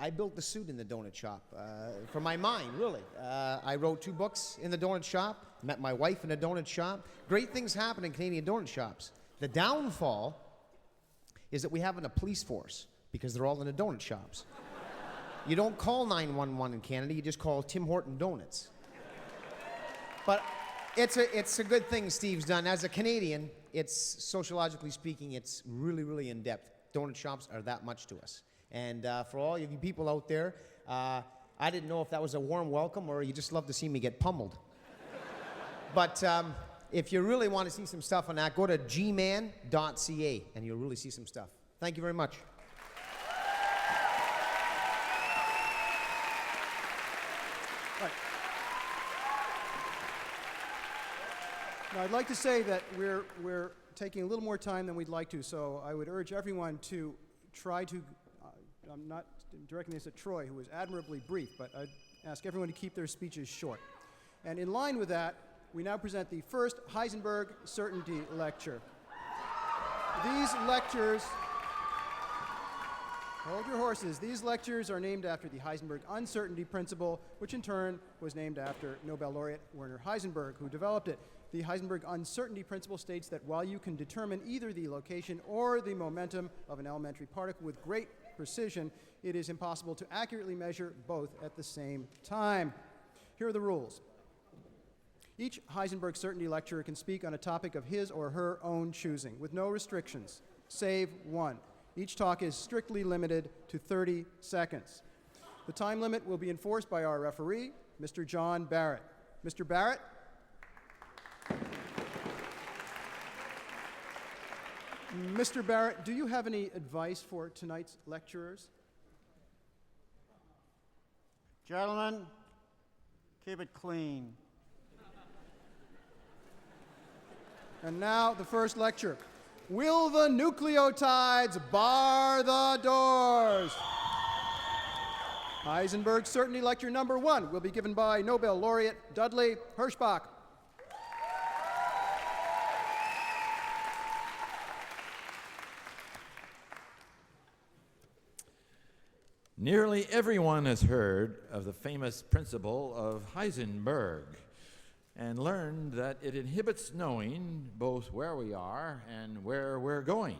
I built the suit in the donut shop for my mind, really. I wrote 2 books in the donut shop, met my wife in a donut shop. Great things happen in Canadian donut shops. The downfall is that we haven't a police force because they're all in the donut shops. You don't call 911 in Canada, you just call Tim Horton Donuts. But it's a good thing Steve's done. As a Canadian, it's, sociologically speaking, it's really, really in-depth. Donut shops are that much to us. And for all of you people out there, I didn't know if that was a warm welcome or you just love to see me get pummeled. But if you really want to see some stuff on that, go to gman.ca and you'll really see some stuff. Thank you very much. Right. Now, I'd like to say that we're taking a little more time than we'd like to, so I would urge everyone to try to I'm not directing this at Troy, who was admirably brief, but I'd ask everyone to keep their speeches short. And in line with that, we now present the first Heisenberg Certainty Lecture. These lectures, hold your horses, these lectures are named after the Heisenberg uncertainty principle, which in turn was named after Nobel laureate Werner Heisenberg, who developed it. The Heisenberg uncertainty principle states that while you can determine either the location or the momentum of an elementary particle with great precision, it is impossible to accurately measure both at the same time. Here are the rules. Each Heisenberg Certainty lecturer can speak on a topic of his or her own choosing, with no restrictions, save one. Each talk is strictly limited to 30 seconds. The time limit will be enforced by our referee, Mr. John Barrett. Mr. Barrett? Mr. Barrett, do you have any advice for tonight's lecturers? Gentlemen, keep it clean. And now the first lecture. Will the nucleotides bar the doors? Heisenberg Certainty Lecture number 1 will be given by Nobel laureate Dudley Hirschbach. Nearly everyone has heard of the famous principle of Heisenberg and learned that it inhibits knowing both where we are and where we're going.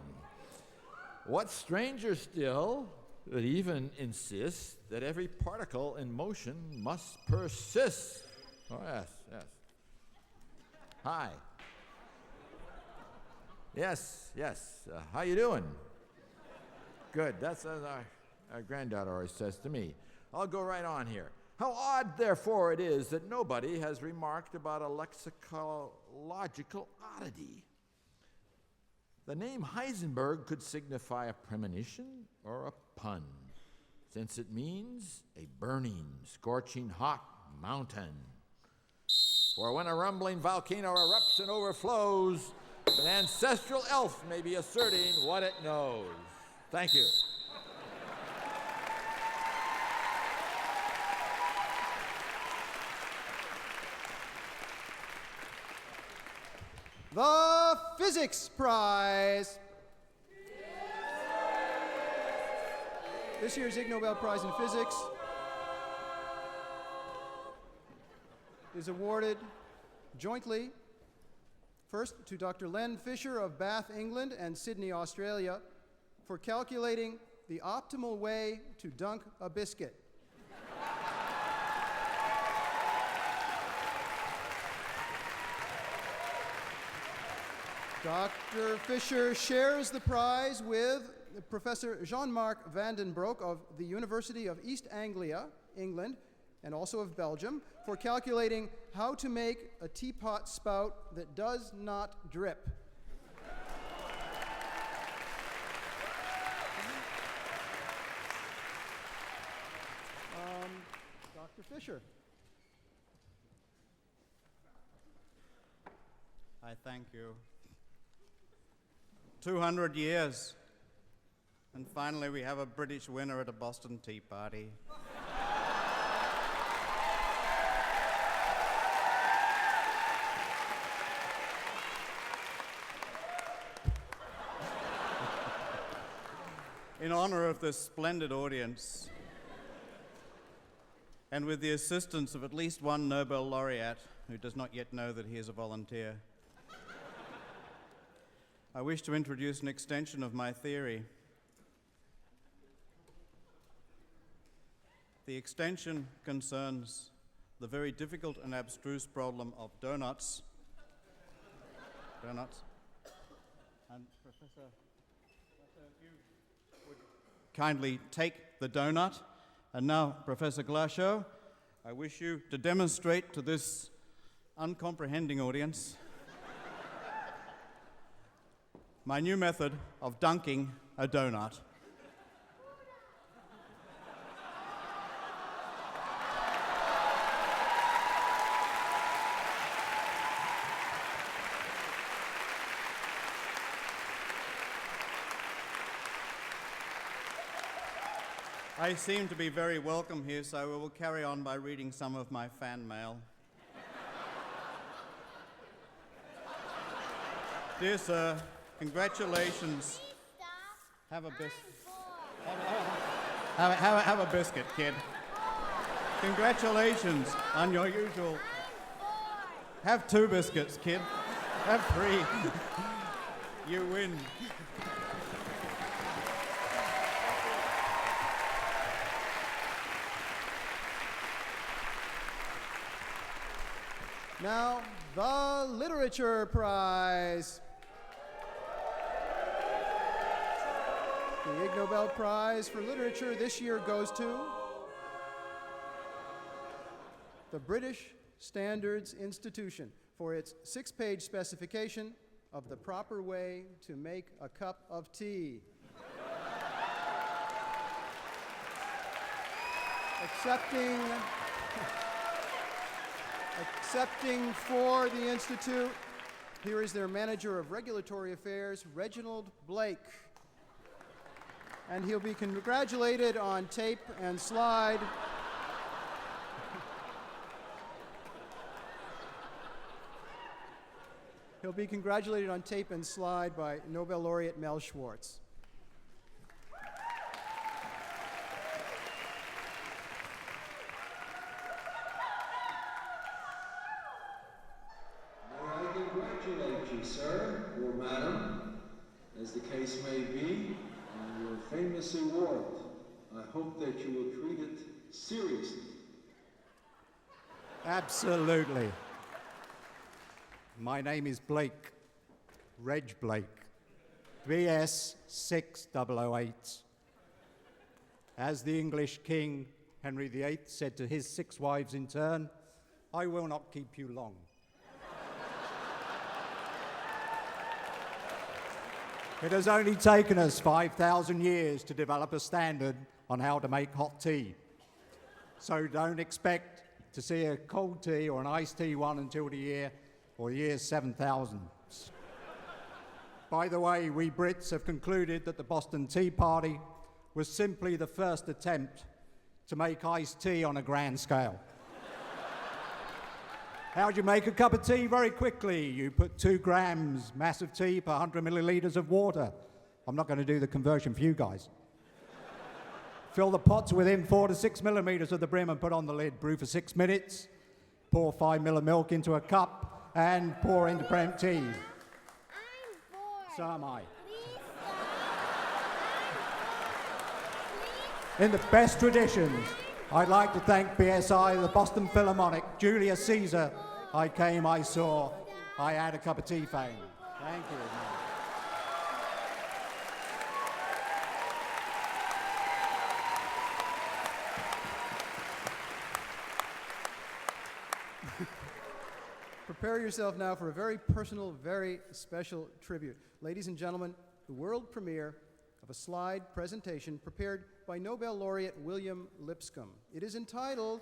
What's stranger still, it even insists that every particle in motion must persist. Oh, yes, yes. Hi. Yes, yes. How you doing? Good. That's our granddaughter always says to me. I'll go right on here. How odd, therefore, it is that nobody has remarked about a lexicological oddity. The name Heisenberg could signify a premonition or a pun, since it means a burning, scorching hot mountain. For when a rumbling volcano erupts and overflows, an ancestral elf may be asserting what it knows. Thank you. The Physics Prize. This year's Ig Nobel Prize in Physics is awarded jointly, first to Dr. Len Fisher of Bath, England, and Sydney, Australia, for calculating the optimal way to dunk a biscuit. Dr. Fisher shares the prize with Professor Jean-Marc van den Broek of the University of East Anglia, England, and also of Belgium, for calculating how to make a teapot spout that does not drip. Dr. Fisher. I thank you. 200 years. And finally, we have a British winner at a Boston Tea Party. In honor of this splendid audience, and with the assistance of at least one Nobel laureate who does not yet know that he is a volunteer, I wish to introduce an extension of my theory. The extension concerns the very difficult and abstruse problem of donuts. Donuts. And Professor, if you would kindly take the donut. And now, Professor Glashow, I wish you to demonstrate to this uncomprehending audience my new method of dunking a donut. I seem to be very welcome here, so we will carry on by reading some of my fan mail. Dear sir, congratulations. Have a biscuit. Have a biscuit, kid. Congratulations on your usual. Have 2 biscuits, kid. Have 3. You win. Now, the Literature Prize. The Ig Nobel Prize for Literature this year goes to the British Standards Institution for its 6-page specification of the proper way to make a cup of tea. Accepting for the Institute, here is their Manager of Regulatory Affairs, Reginald Blake. And he'll be congratulated on tape and slide. He'll be congratulated on tape and slide by Nobel laureate Mel Schwartz. Sir or madam, as the case may be, on your famous award. I hope that you will treat it seriously. Absolutely. My name is Blake, Reg Blake, BS 6008. As the English King Henry VIII said to his 6 wives in turn, I will not keep you long. It has only taken us 5,000 years to develop a standard on how to make hot tea. So don't expect to see a cold tea or an iced tea one until the year 7000. By the way, we Brits have concluded that the Boston Tea Party was simply the first attempt to make iced tea on a grand scale. How do you make a cup of tea? Very quickly. You put 2 grams massive tea per 100 milliliters of water. I'm not going to do the conversion for you guys. Fill the pots within 4 to 6 millimeters of the brim and put on the lid. Brew for 6 minutes. Pour 5 ml of milk into a cup and pour into prem tea. So am I. In the best traditions, I'd like to thank BSI, the Boston Philharmonic, Julius Caesar. I came, I saw, I had a cup of tea fame. Thank you. Prepare yourself now for a very personal, very special tribute. Ladies and gentlemen, the world premiere of a slide presentation prepared by Nobel laureate William Lipscomb. It is entitled,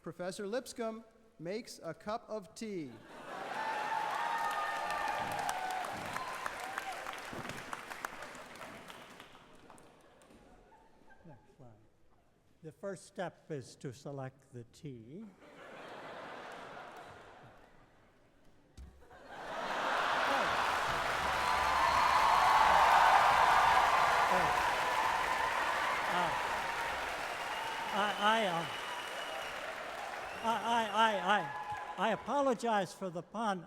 Professor Lipscomb Makes a Cup of Tea. Next slide. The first step is to select the tea. I apologize for the pun.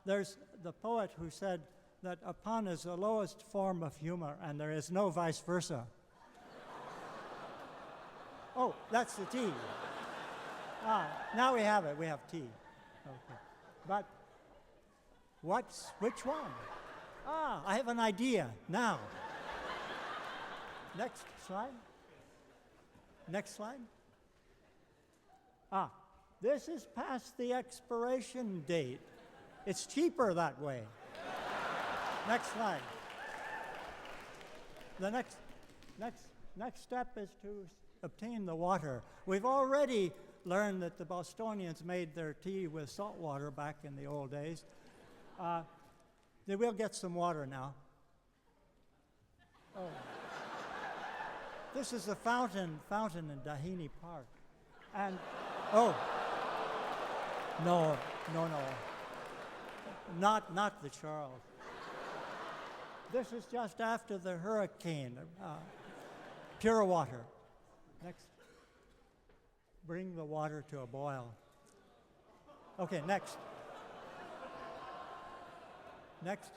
There's the poet who said that a pun is the lowest form of humor, and there is no vice versa. Oh, that's the tea. Now we have it. We have tea. Okay. But which one? I have an idea now. Next slide. Next slide. This is past the expiration date. It's cheaper that way. Next slide. The next step is to obtain the water. We've already learned that the Bostonians made their tea with salt water back in the old days. They will get some water now. Oh. This is a fountain in Dahini Park. And, no. Not the Charles. This is just after the hurricane. Pure water. Next. Bring the water to a boil. Okay, next. Next.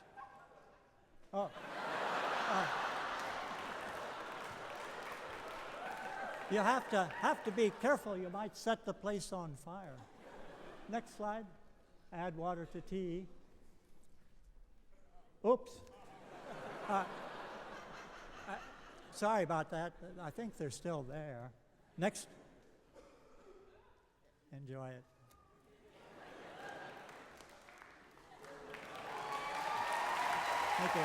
You have to be careful. You might set the place on fire. Next slide. Add water to tea. Oops. Sorry about that. I think they're still there. Next. Enjoy it. Thank you.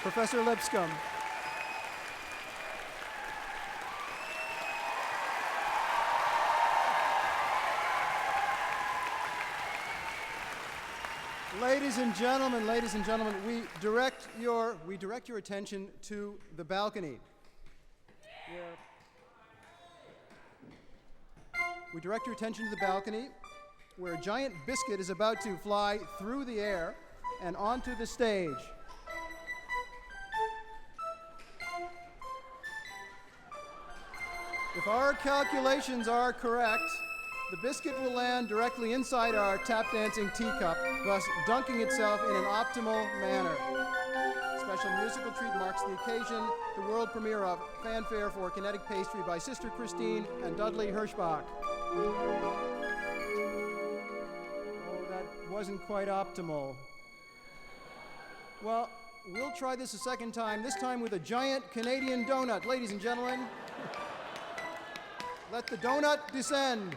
Professor Lipscomb. Ladies and gentlemen, we direct your attention to the balcony. We direct your attention to the balcony, where a giant biscuit is about to fly through the air and onto the stage. If our calculations are correct, the biscuit will land directly inside our tap dancing teacup, thus dunking itself in an optimal manner. Special musical treat marks the occasion, the world premiere of Fanfare for Kinetic Pastry by Sister Christine and Dudley Hirschbach. Oh, that wasn't quite optimal. Well, we'll try this a second time, this time with a giant Canadian donut. Ladies and gentlemen, let the donut descend.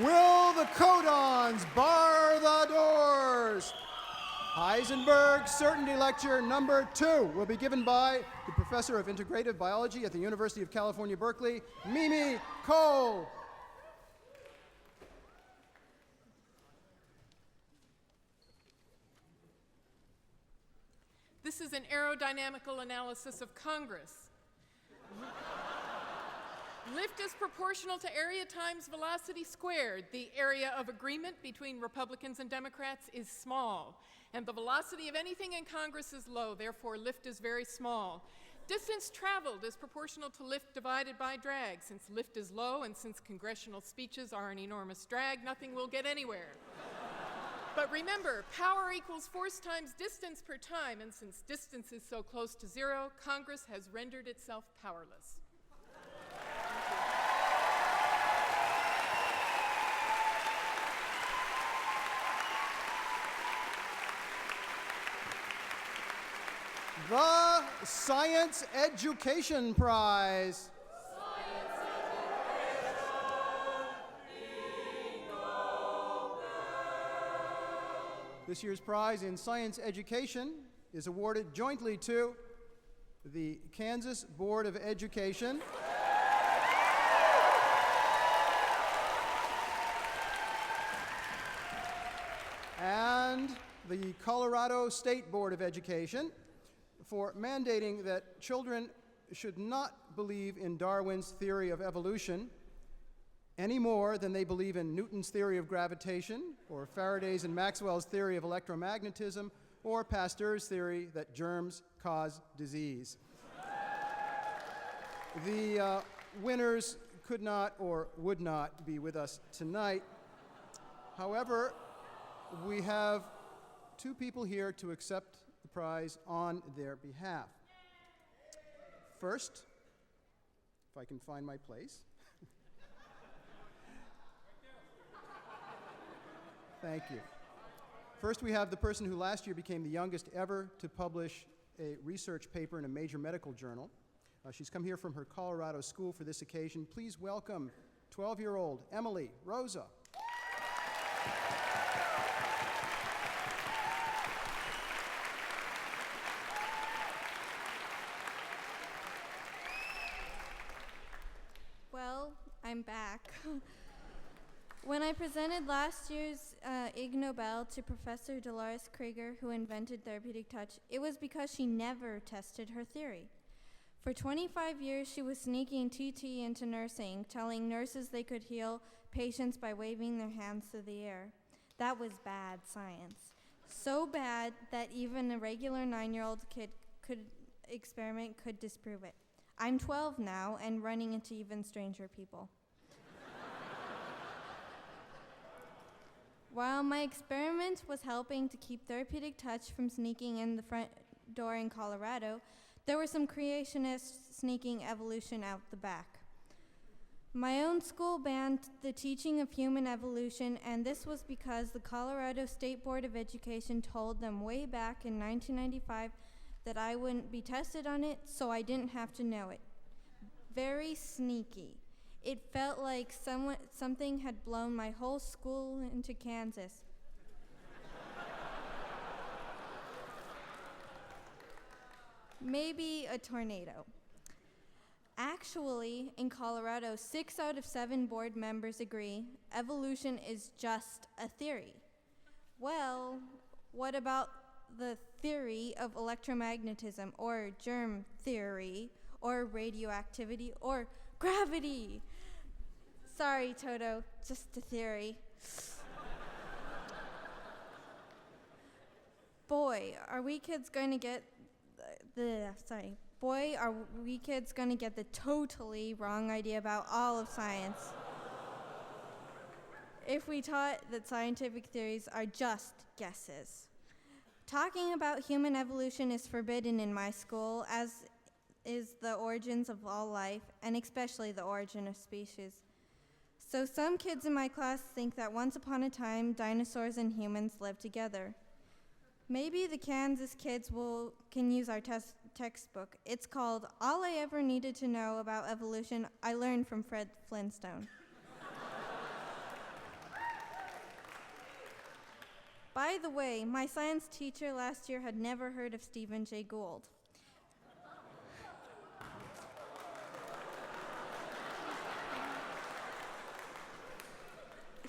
Will the codons bar the doors? Heisenberg Certainty Lecture number 2 will be given by the Professor of Integrative Biology at the University of California, Berkeley, Mimi Cole. This is an aerodynamical analysis of Congress. Lift is proportional to area times velocity squared. The area of agreement between Republicans and Democrats is small, and the velocity of anything in Congress is low, therefore lift is very small. Distance traveled is proportional to lift divided by drag. Since lift is low and since congressional speeches are an enormous drag, nothing will get anywhere. But remember, power equals force times distance per time, and since distance is so close to zero, Congress has rendered itself powerless. The Science Education Prize. This year's prize in science education is awarded jointly to the Kansas Board of Education and the Colorado State Board of Education for mandating that children should not believe in Darwin's theory of evolution any more than they believe in Newton's theory of gravitation, or Faraday's and Maxwell's theory of electromagnetism, or Pasteur's theory that germs cause disease. The winners could not or would not be with us tonight. However, we have two people here to accept the prize on their behalf. First, if I can find my place. Thank you. First, we have the person who last year became the youngest ever to publish a research paper in a major medical journal. She's come here from her Colorado school for this occasion. Please welcome 12-year-old Emily Rosa. Well, I'm back. When I presented last year's Ig Nobel to Professor Dolores Krieger, who invented therapeutic touch, it was because she never tested her theory. For 25 years, she was sneaking TT into nursing, telling nurses they could heal patients by waving their hands through the air. That was bad science. So bad that even a regular 9-year-old kid could disprove it. I'm 12 now and running into even stranger people. While my experiment was helping to keep therapeutic touch from sneaking in the front door in Colorado, there were some creationists sneaking evolution out the back. My own school banned the teaching of human evolution, and this was because the Colorado State Board of Education told them way back in 1995 that I wouldn't be tested on it, so I didn't have to know it. Very sneaky. It felt like something had blown my whole school into Kansas. Maybe a tornado. Actually, in Colorado, 6 out of 7 board members agree evolution is just a theory. Well, what about the theory of electromagnetism, or germ theory, or radioactivity, or gravity? Sorry, Toto, just a theory. Boy, are we kids going to get the totally wrong idea about all of science if we taught that scientific theories are just guesses. Talking about human evolution is forbidden in my school, as is the origins of all life, and especially the origin of species. So some kids in my class think that once upon a time, dinosaurs and humans lived together. Maybe the Kansas kids can use our textbook. It's called All I Ever Needed to Know About Evolution I Learned from Fred Flintstone. By the way, my science teacher last year had never heard of Stephen Jay Gould.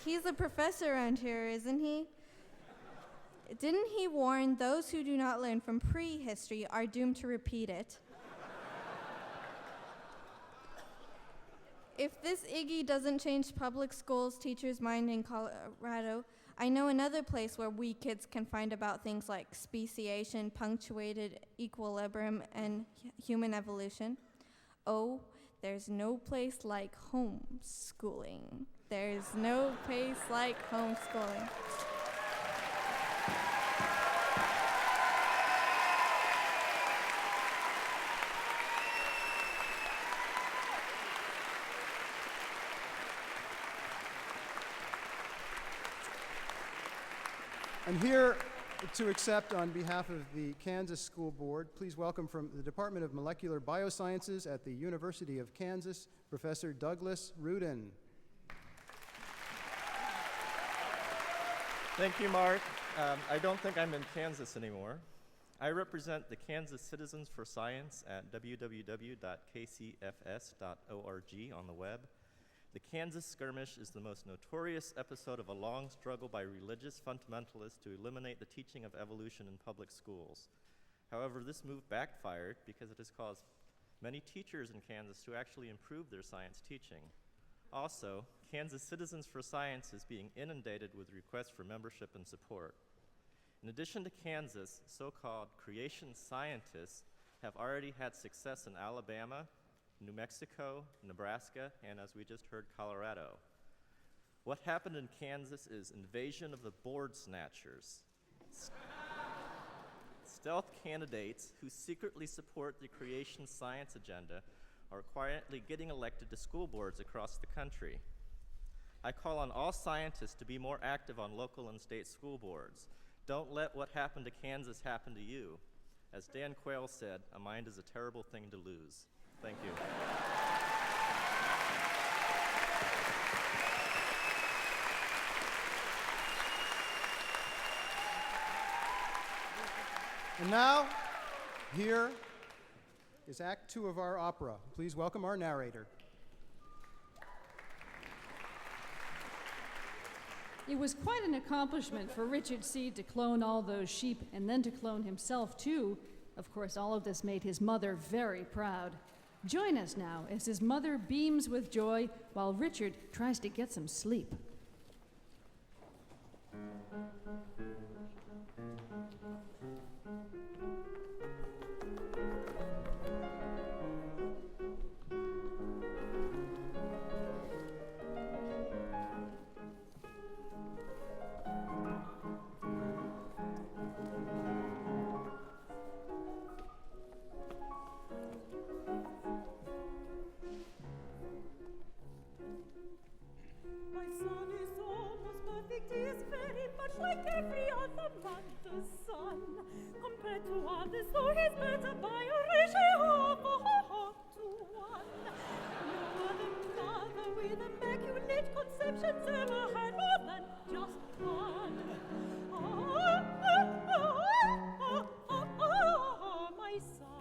He's a professor around here, isn't he? Didn't he warn those who do not learn from prehistory are doomed to repeat it? If this Iggy doesn't change public schools teachers' mind in Colorado, I know another place where we kids can find about things like speciation, punctuated equilibrium, and human evolution. Oh, there's no place like homeschooling. There's no place like homeschooling. And here to accept on behalf of the Kansas School Board, please welcome from the Department of Molecular Biosciences at the University of Kansas, Professor Douglas Rudin. Thank you, Mark. I don't think I'm in Kansas anymore. I represent the Kansas Citizens for Science at www.kcfs.org on the web. The Kansas skirmish is the most notorious episode of a long struggle by religious fundamentalists to eliminate the teaching of evolution in public schools. However, this move backfired because it has caused many teachers in Kansas to actually improve their science teaching. Also, Kansas Citizens for Science is being inundated with requests for membership and support. In addition to Kansas, so-called creation scientists have already had success in Alabama, New Mexico, Nebraska, and as we just heard, Colorado. What happened in Kansas is invasion of the board snatchers. Stealth candidates who secretly support the creation science agenda are quietly getting elected to school boards across the country. I call on all scientists to be more active on local and state school boards. Don't let what happened to Kansas happen to you. As Dan Quayle said, a mind is a terrible thing to lose. Thank you. And now, here is Act 2 of our opera. Please welcome our narrator. It was quite an accomplishment for Richard Seed to clone all those sheep and then to clone himself, too. Of course, all of this made his mother very proud. Join us now as his mother beams with joy while Richard tries to get some sleep. Like every other mother's son, compared to others, though he's better by a ratio of 4:1. No other mother with immaculate conceptions ever had more than just one. My son.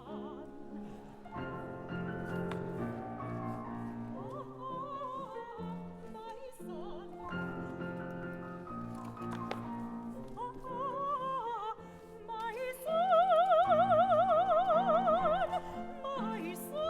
My son. My son.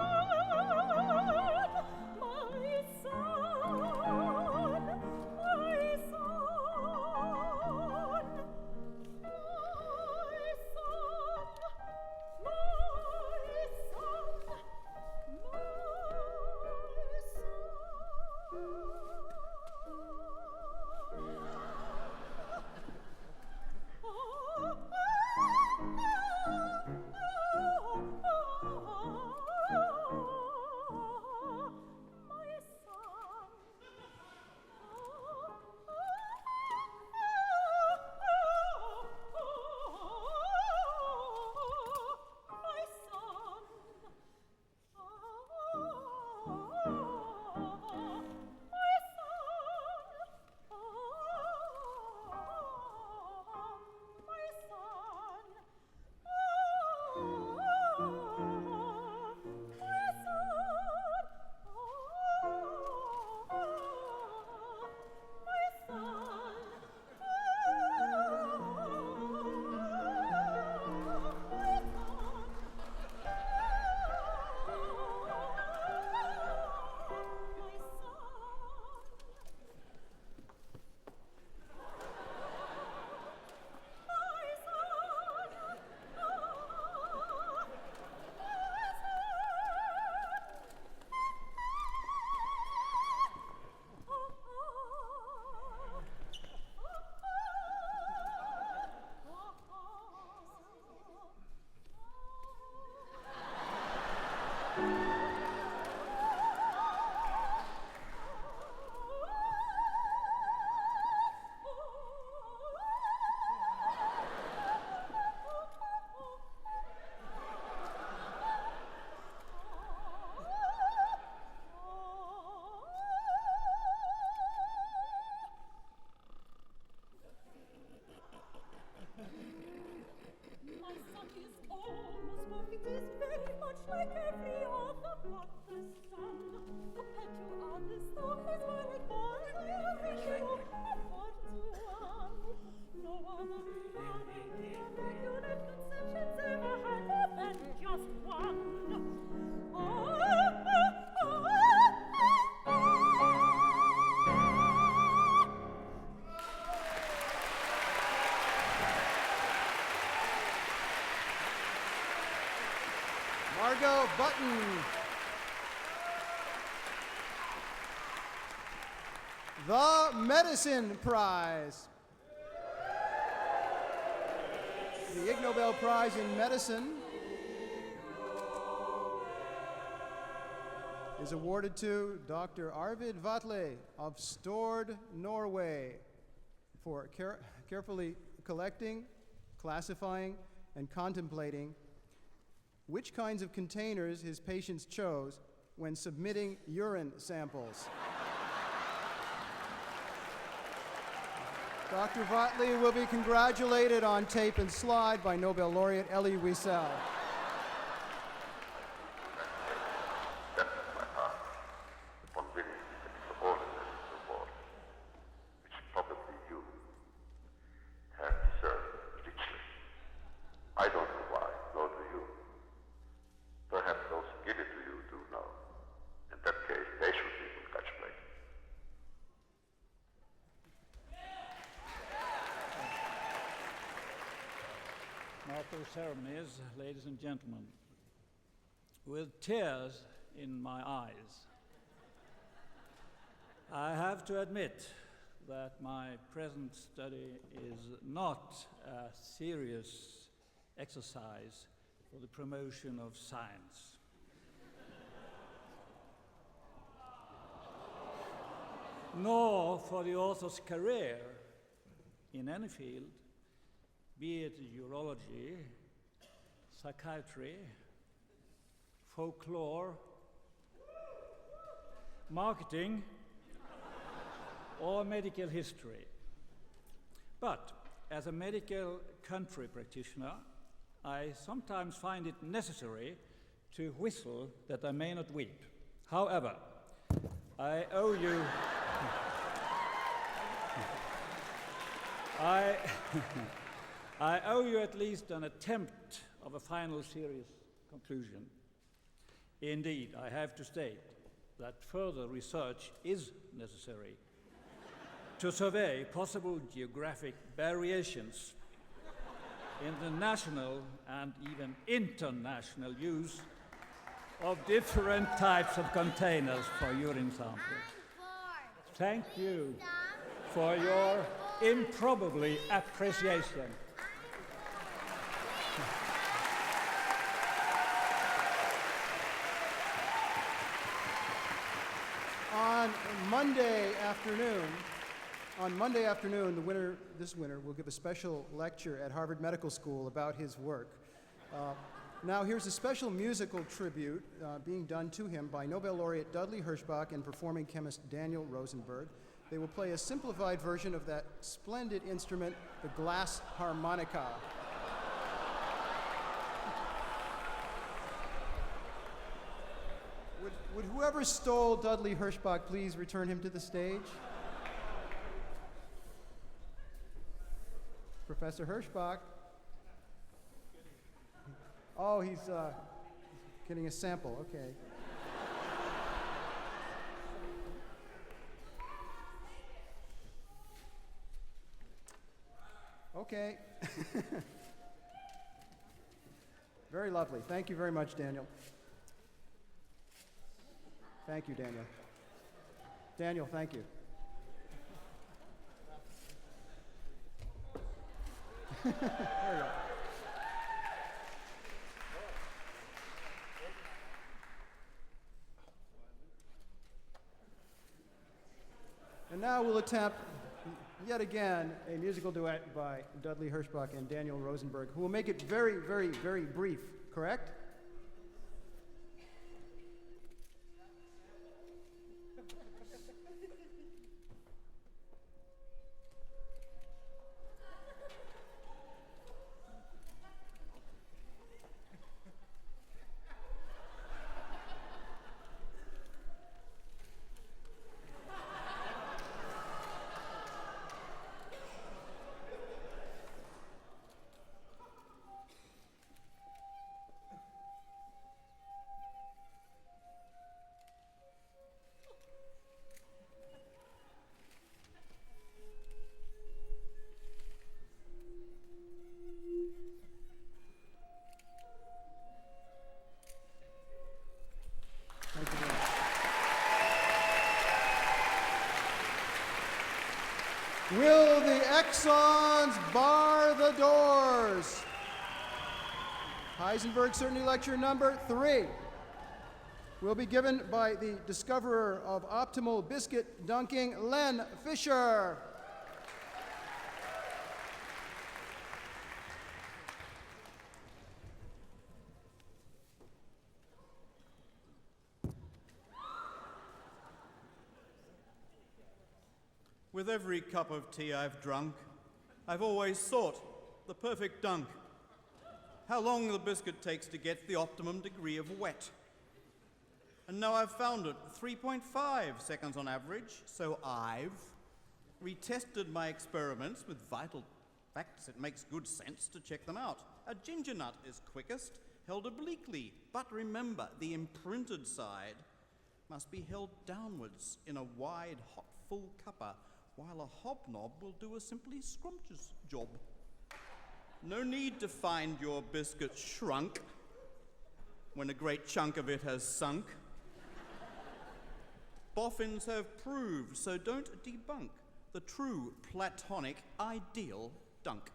is very much like every other but the sun. Compared to others, though he's well advanced, I appreciate all apart to one. No other father in immaculate conceptions ever had more than just one. Margot Button. The Medicine Prize. The Ig Nobel Prize in Medicine is awarded to Dr. Arvid Vatle of Stord, Norway, for carefully collecting, classifying, and contemplating which kinds of containers his patients chose when submitting urine samples. Dr. Vatle will be congratulated on tape and slide by Nobel laureate Elie Wiesel. I don't know why, nor do you. Perhaps those who give it to you do know. In that case, they should be congratulated. Martial ceremonies, ladies and gentlemen, with tears in my eyes, I have to admit that my present study is not a serious exercise for the promotion of science. Nor for the author's career in any field, be it urology, psychiatry, folklore, marketing, or medical history. But as a medical country practitioner, I sometimes find it necessary to whistle that I may not weep. However, I owe you I owe you at least an attempt of a final serious conclusion. Indeed, I have to state that further research is necessary to survey possible geographic variations in the national and even international use of different types of containers for urine samples. Thank you for your improbably appreciation. On Monday afternoon, this winner will give a special lecture at Harvard Medical School about his work. Now here's a special musical tribute being done to him by Nobel laureate Dudley Hirschbach and performing chemist Daniel Rosenberg. They will play a simplified version of that splendid instrument, the glass harmonica. Would whoever stole Dudley Hirschbach please return him to the stage? Professor Hirschbach. Oh, he's getting a sample, okay. Okay. Very lovely. Thank you very much, Daniel. Thank you, Daniel. Daniel, thank you. There you go. And now we'll attempt yet again a musical duet by Dudley Hirschbach and Daniel Rosenberg, who will make it very, very, very brief, correct? Will the Exxons bar the doors? Heisenberg Certainty Lecture number 3 will be given by the discoverer of optimal biscuit dunking, Len Fisher. With every cup of tea I've drunk, I've always sought the perfect dunk. How long the biscuit takes to get the optimum degree of wet. And now I've found it, 3.5 seconds on average, so I've retested my experiments with vital facts. It makes good sense to check them out. A ginger nut is quickest, held obliquely, but remember, the imprinted side must be held downwards in a wide, hot, full cuppa, while a hobnob will do a simply scrumptious job. No need to find your biscuit shrunk when a great chunk of it has sunk. Boffins have proved, so don't debunk the true platonic ideal dunk.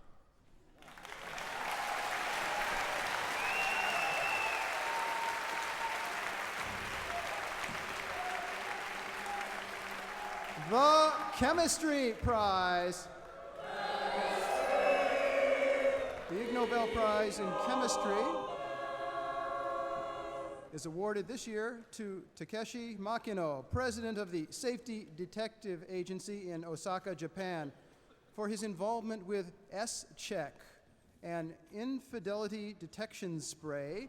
The Chemistry Prize. The Ig Nobel Prize in Chemistry is awarded this year to Takeshi Makino, president of the Safety Detective Agency in Osaka, Japan, for his involvement with S-Check, an infidelity detection spray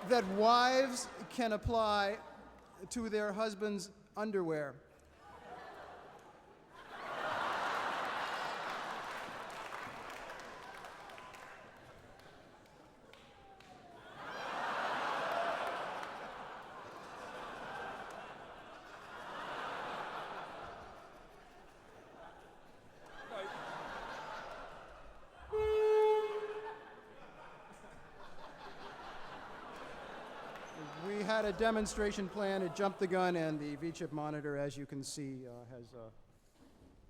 that wives can apply to their husband's underwear. We had a demonstration plan, it jumped the gun, and the V-chip monitor, as you can see, has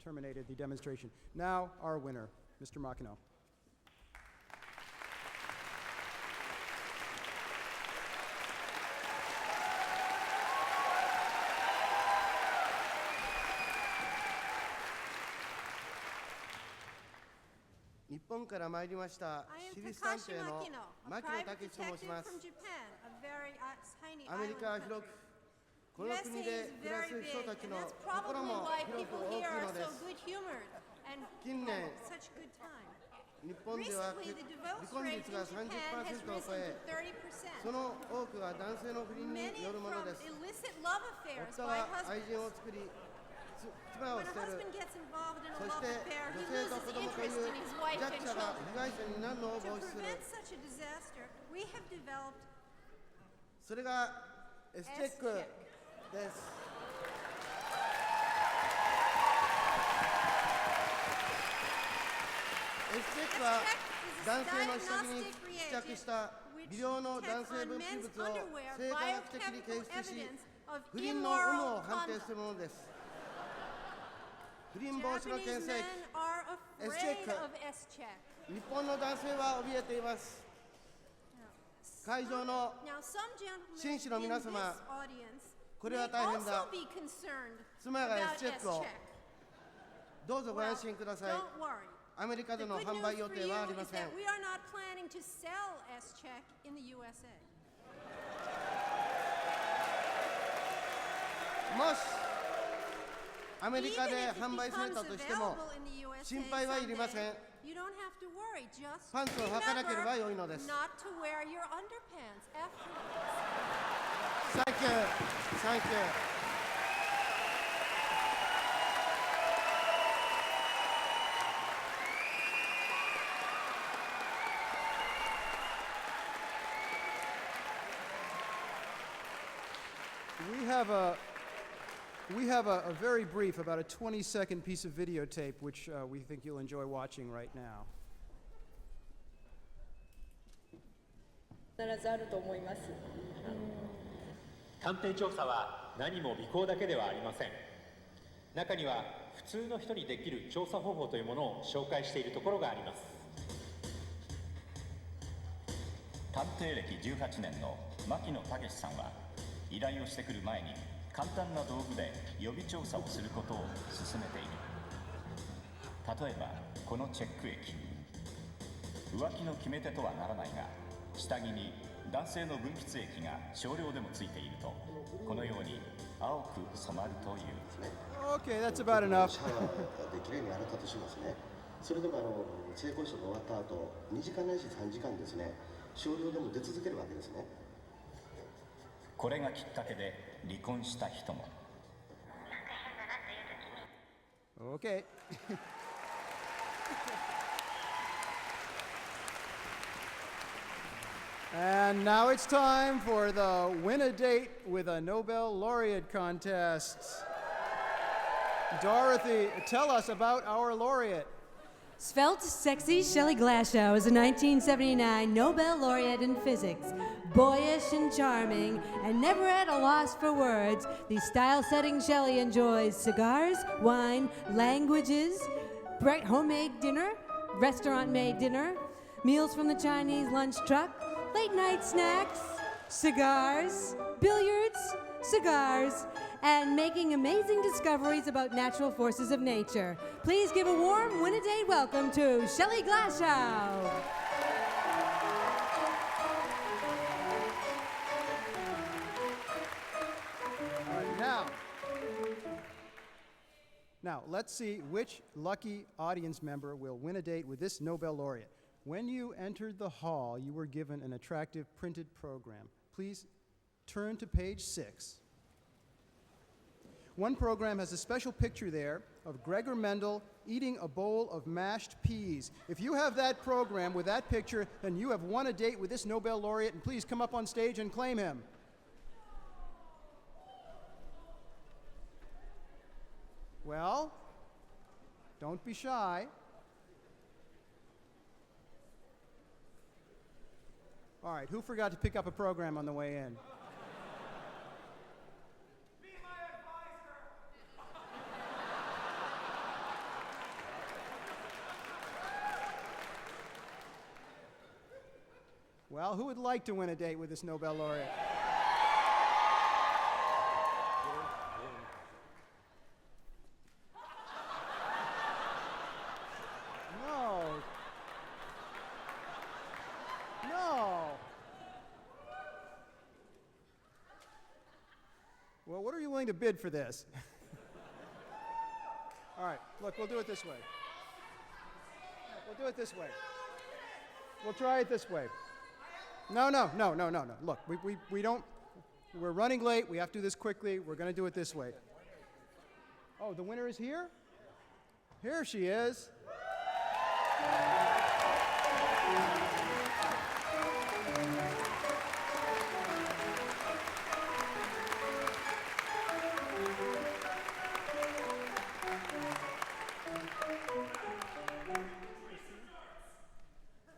terminated the demonstration. Now, our winner, Mr. Makino. I am Takashi Makino, a private detective from Japan, a very tiny island country. USA is very big, and that's probably why people here are so good-humored and have such good time. Recently, the divorce rate in Japan has risen to 30%. Many from illicit love affairs by husbands. When a husband gets involved in a love affair, he loses interest in his wife and children. To prevent such a disaster, we have developed S-check. S-check は男性の下着に付着した微量の男性分泌物を生化学的に検出し、不倫の有無を判定するものです。不倫防止の検査液 S-check。日本の男性は怯えています。会場の紳士の皆様、これは大変だ。妻が S-check をどうぞご安心ください。アメリカでの販売予定はありません。もしアメリカで販売されたとしても心配はいりません。パンツを履かなければ良いのです。Thank you. Thank you. We have a very brief, about a 20-second piece of videotape, which we think you'll enjoy watching right now. 必ずあると思います。鑑定調査は何も尾行だけではありません。中には普通の人にできる調査方法というものを紹介しているところがあります。探偵歴18年の牧野武さんは、依頼をしてくる前に簡単な道具で予備調査をすることを進めている。例えばこのチェック液、浮気の決め手とはならないが、下着に男性の分泌液が少量でもついていると、このように青く染まるという。Okay, that's about enough. シャワーできれいに洗ったとしますね。それでも性行為が終わった後、2時間ないし3時間ですね、少量でも出続けるわけですね。これがきっかけで離婚した人も。Okay. And now it's time for the Win a Date with a Nobel Laureate contest. Dorothy, tell us about our laureate. Svelte, sexy Shelley Glashow is a 1979 Nobel laureate in physics. Boyish and charming, and never at a loss for words, the style-setting Shelley enjoys cigars, wine, languages, bright homemade dinner, restaurant-made dinner, meals from the Chinese lunch truck, late-night snacks, cigars, billiards, cigars, and making amazing discoveries about natural forces of nature. Please give a warm win-a-date welcome to Shelley Glashow. Now, let's see which lucky audience member will win a date with this Nobel laureate. When you entered the hall, you were given an attractive printed program. Please turn to page 6. One program has a special picture there of Gregor Mendel eating a bowl of mashed peas. If you have that program with that picture, then you have won a date with this Nobel laureate, and please come up on stage and claim him. Well, don't be shy. All right, who forgot to pick up a program on the way in? Well, who would like to win a date with this Nobel laureate? No. No. Well, what are you willing to bid for this? All right, look, we'll do it this way. We'll do it this way. We'll try it this way. No. Look, we don't, we're running late. We have to do this quickly. We're going to do it this way. Oh, the winner is here? Here she is.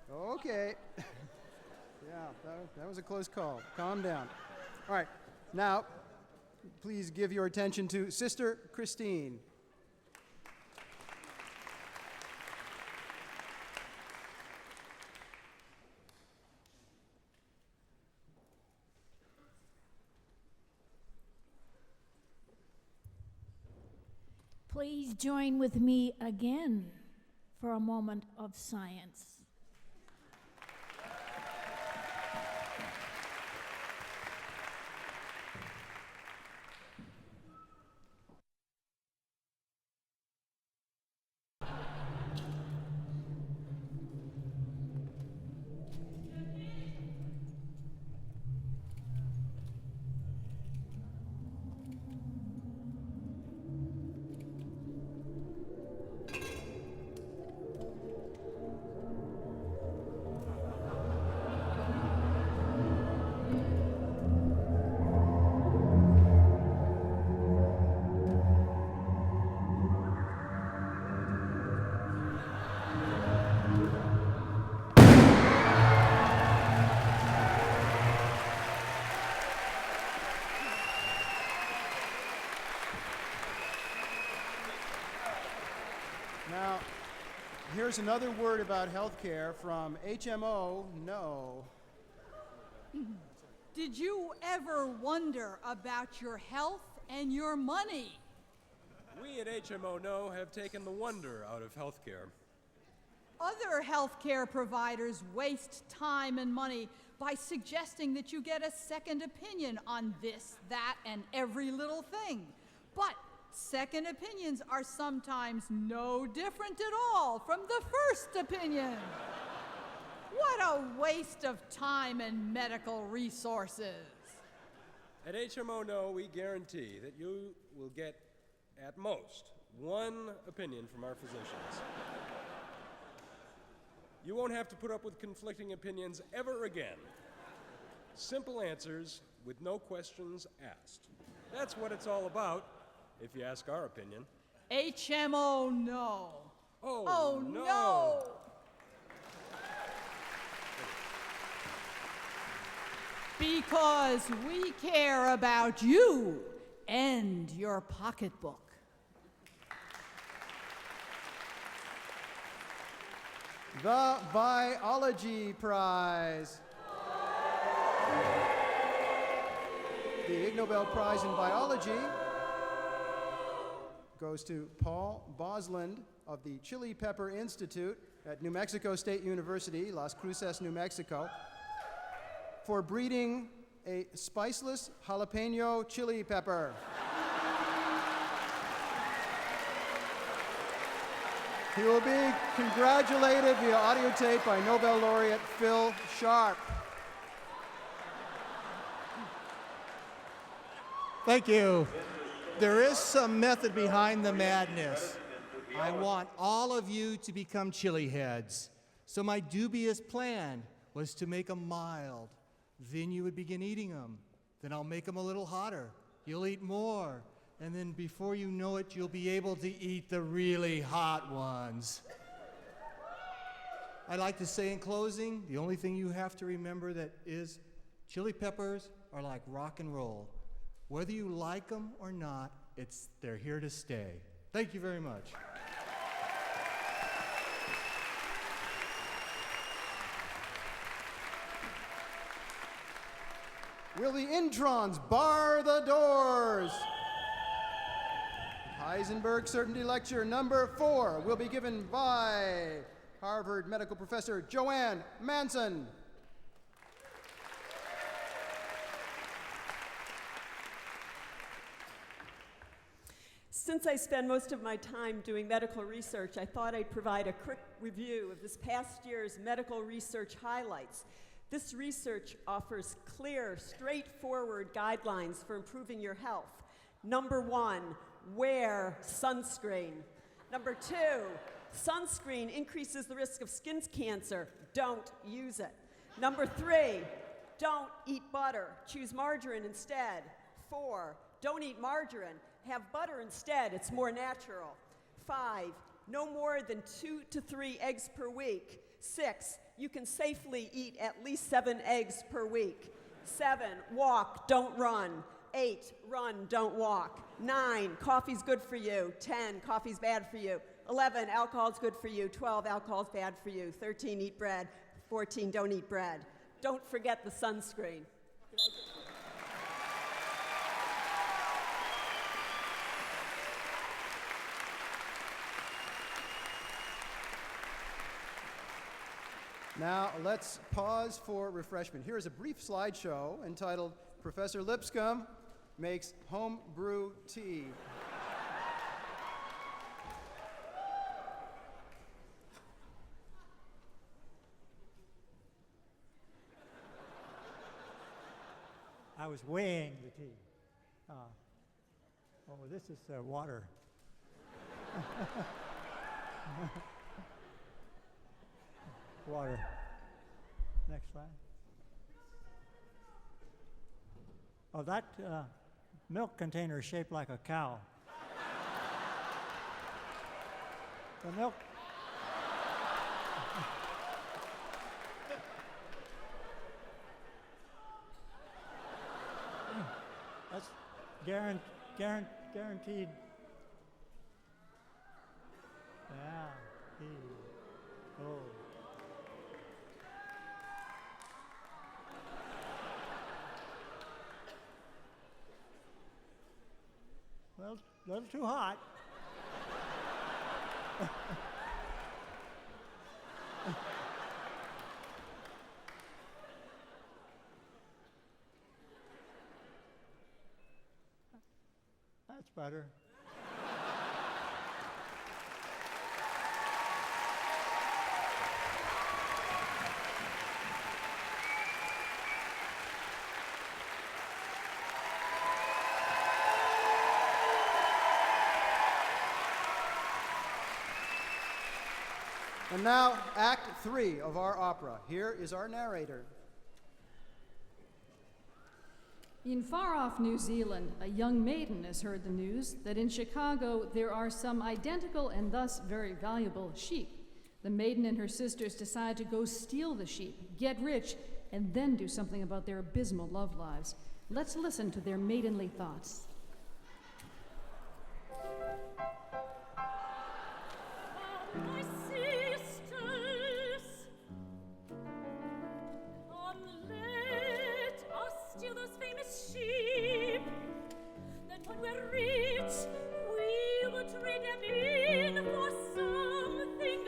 Okay. Yeah, that was a close call. Calm down. All right, now, please give your attention to Sister Christine. Please join with me again for a moment of science. Now, here's another word about healthcare from HMO No. Did you ever wonder about your health and your money? We at HMO No have taken the wonder out of healthcare. Other healthcare providers waste time and money by suggesting that you get a second opinion on this, that, and every little thing. But second opinions are sometimes no different at all from the first opinion. What a waste of time and medical resources. At HMO No, we guarantee that you will get, at most, one opinion from our physicians. You won't have to put up with conflicting opinions ever again. Simple answers with no questions asked. That's what it's all about, if you ask our opinion. HMO No. Oh, no. Because we care about you and your pocketbook. The Biology Prize. The Ig Nobel Prize in Biology goes to Paul Bosland of the Chili Pepper Institute at New Mexico State University, Las Cruces, New Mexico, for breeding a spiceless jalapeno chili pepper. He will be congratulated via audio tape by Nobel laureate Phil Sharp. Thank you. There is some method behind the madness. I want all of you to become chili heads. So my dubious plan was to make them mild. Then you would begin eating them. Then I'll make them a little hotter. You'll eat more. And then before you know it, you'll be able to eat the really hot ones. I like to say in closing, the only thing you have to remember that is chili peppers are like rock and roll. Whether you like them or not, they're here to stay. Thank you very much. Will the introns bar the doors? Heisenberg Certainty Lecture number 4 will be given by Harvard medical professor Joanne Manson. Since I spend most of my time doing medical research, I thought I'd provide a quick review of this past year's medical research highlights. This research offers clear, straightforward guidelines for improving your health. Number 1, wear sunscreen. Number 2, sunscreen increases the risk of skin cancer. Don't use it. Number 3, don't eat butter. Choose margarine instead. 4, don't eat margarine. Have butter instead. It's more natural. 5, no more than 2 to 3 eggs per week. 6, you can safely eat at least 7 eggs per week. 7, walk, don't run. 8, run, don't walk. 9, coffee's good for you. 10, coffee's bad for you. 11, alcohol's good for you. 12, alcohol's bad for you. 13, eat bread. 14, don't eat bread. Don't forget the sunscreen. Now, let's pause for refreshment. Here is a brief slideshow entitled Professor Lipscomb Makes Home Brew Tea. I was weighing the tea. This is water. Water. Next slide. Oh, that milk container is shaped like a cow. The milk. That's guaranteed. Yeah. Oh. Well, a little too hot. That's better. And now, Act 3 of our opera. Here is our narrator. In far-off New Zealand, a young maiden has heard the news that in Chicago there are some identical and thus very valuable sheep. The maiden and her sisters decide to go steal the sheep, get rich, and then do something about their abysmal love lives. Let's listen to their maidenly thoughts. My sisters, come, let us steal those famous sheep. Then when we're rich, we will trade them in for something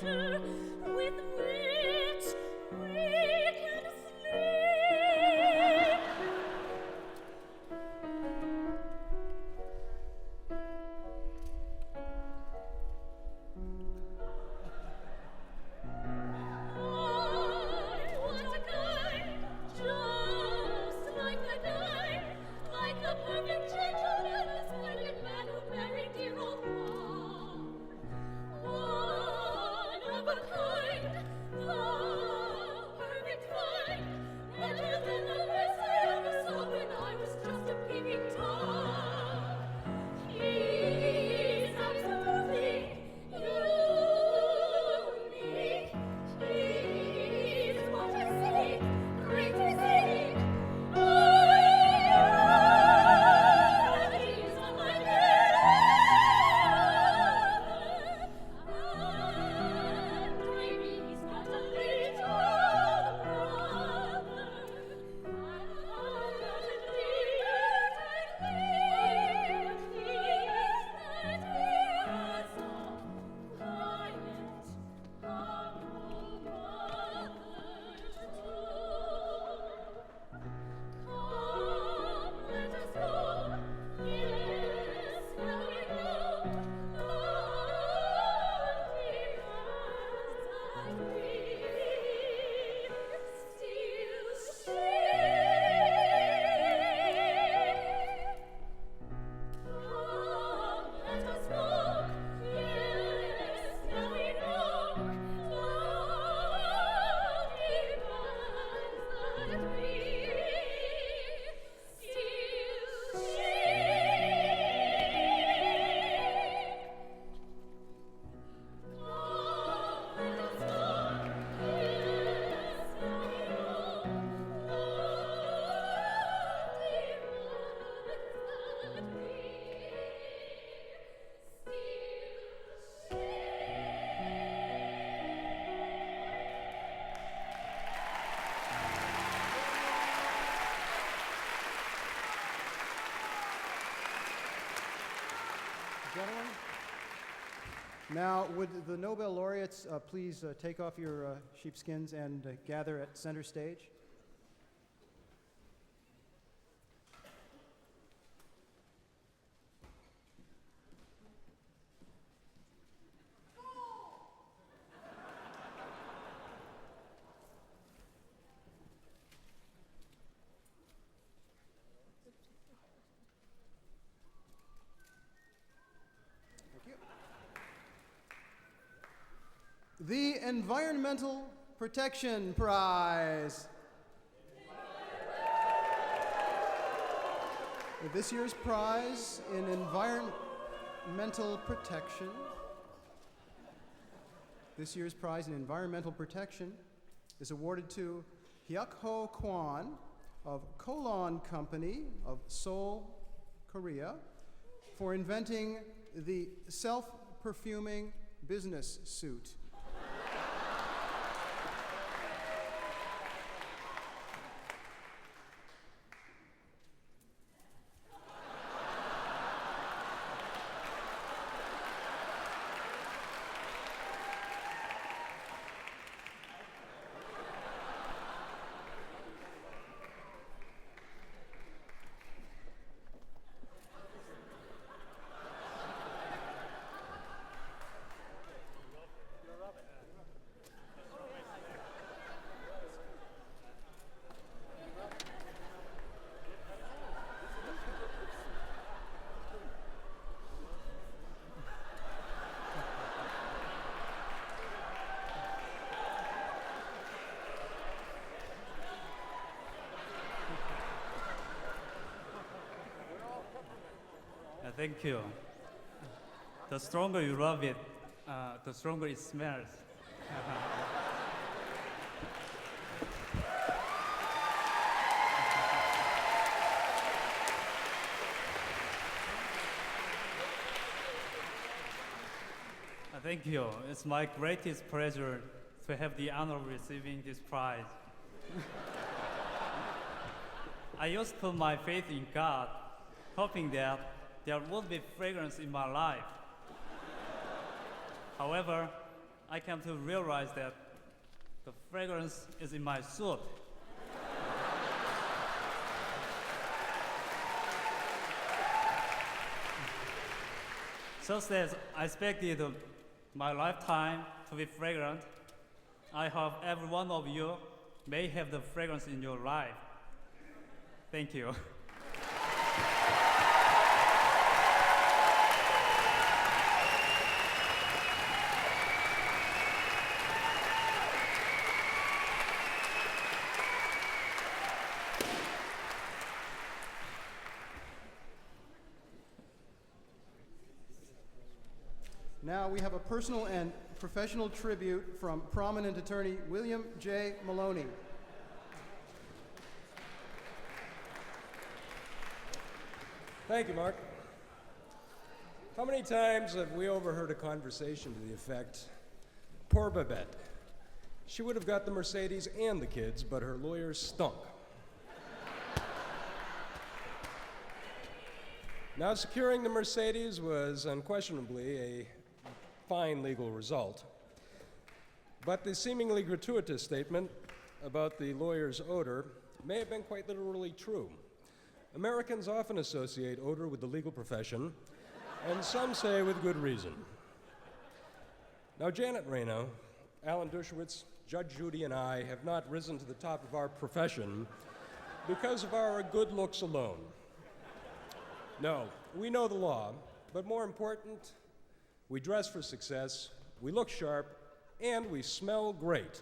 better, with which we can sleep. Gentlemen, now would the Nobel laureates please take off your sheepskins and gather at center stage? The Environmental Protection Prize. This year's prize in environmental protection. This year's prize in environmental protection is awarded to Hyuk-ho Kwon of Kolon Company of Seoul, Korea, for inventing the self-perfuming business suit. Thank you. The stronger you rub it, the stronger it smells. Thank you. It's my greatest pleasure to have the honor of receiving this prize. I used to put my faith in God, hoping that there would be fragrance in my life. However, I came to realize that the fragrance is in my suit. Just as I expected my lifetime to be fragrant, I hope every one of you may have the fragrance in your life. Thank you. Now we have a personal and professional tribute from prominent attorney William J. Maloney. Thank you, Mark. How many times have we overheard a conversation to the effect, poor Babette, she would have got the Mercedes and the kids, but her lawyers stunk. Now, securing the Mercedes was unquestionably a fine legal result, but the seemingly gratuitous statement about the lawyer's odor may have been quite literally true. Americans often associate odor with the legal profession, and some say with good reason. Now, Janet Reno, Alan Dershowitz, Judge Judy, and I have not risen to the top of our profession because of our good looks alone. No, we know the law, but more important, we dress for success, we look sharp, and we smell great.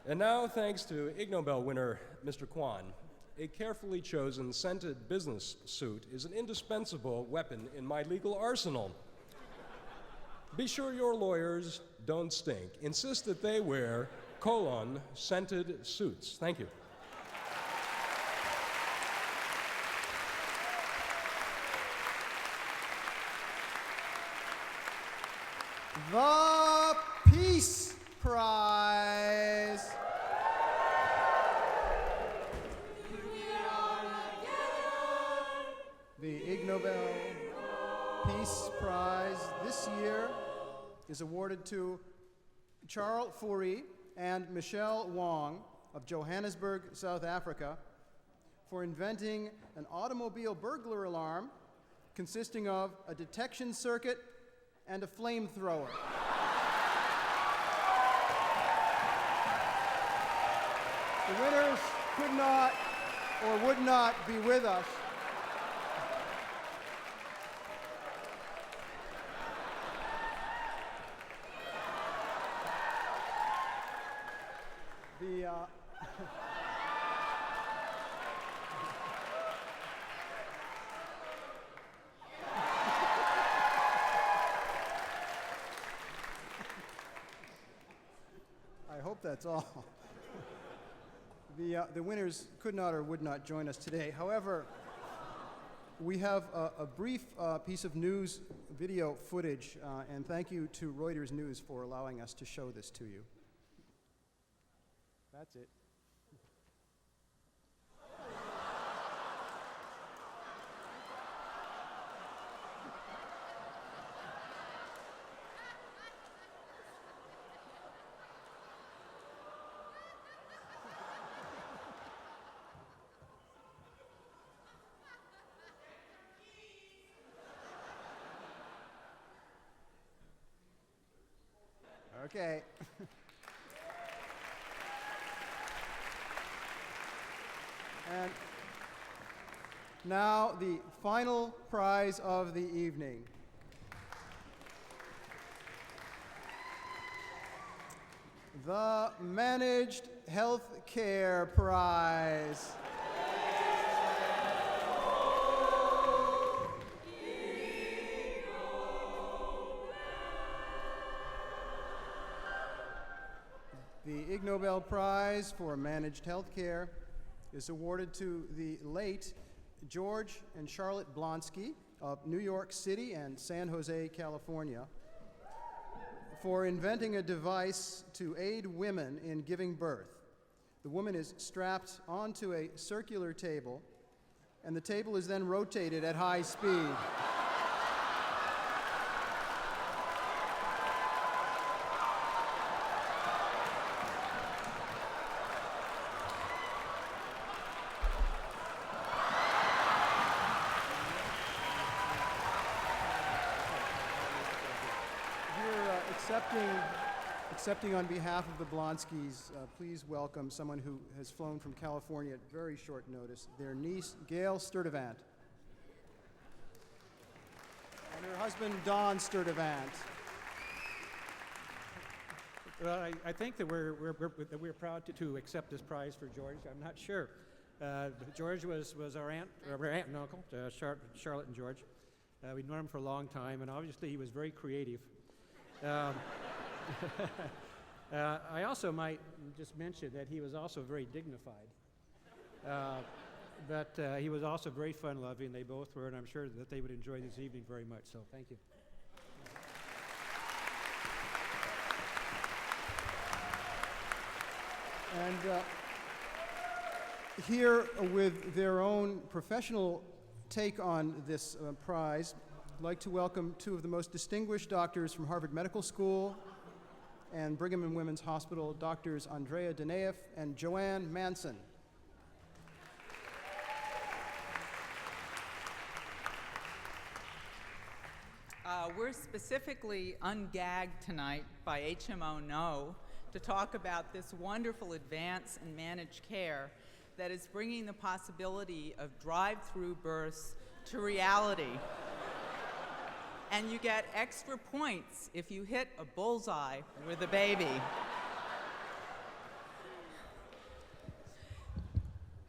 And now, thanks to Ig Nobel winner Mr. Kwan, a carefully chosen scented business suit is an indispensable weapon in my legal arsenal. Be sure your lawyers don't stink. Insist that they wear scented suits. Thank you. The Peace Prize. The Ig Nobel Peace Prize this year is awarded to Charles Fourie and Michelle Wong of Johannesburg, South Africa, for inventing an automobile burglar alarm consisting of a detection circuit and a flamethrower. The winners could not or would not be with us. I hope that's all. The winners could not or would not join us today. However, We have a brief piece of news video footage, and thank you to Reuters News for allowing us to show this to you. That's it. Okay. And now the final prize of the evening. The Managed Health Care Prize. The Ig Nobel Prize for Managed Healthcare is awarded to the late George and Charlotte Blonsky of New York City and San Jose, California, for inventing a device to aid women in giving birth. The woman is strapped onto a circular table, and the table is then rotated at high speed. Accepting on behalf of the Blonskys, please welcome someone who has flown from California at very short notice, their niece, Gail Sturdivant, and her husband, Don Sturdivant. Well, I think that we're proud to accept this prize for George. I'm not sure. George was our aunt and uncle, Charlotte and George. We'd known him for a long time, and obviously he was very creative. I also might just mention that he was also very dignified. But he was also very fun-loving. They both were, and I'm sure that they would enjoy this evening very much. So thank you. And here, with their own professional take on this prize, I'd like to welcome two of the most distinguished doctors from Harvard Medical School and Brigham and Women's Hospital, Doctors Andrea Deneyev and Joanne Manson. We're specifically ungagged tonight by HMO No to talk about this wonderful advance in managed care that is bringing the possibility of drive-through births to reality. And you get extra points if you hit a bullseye with a baby.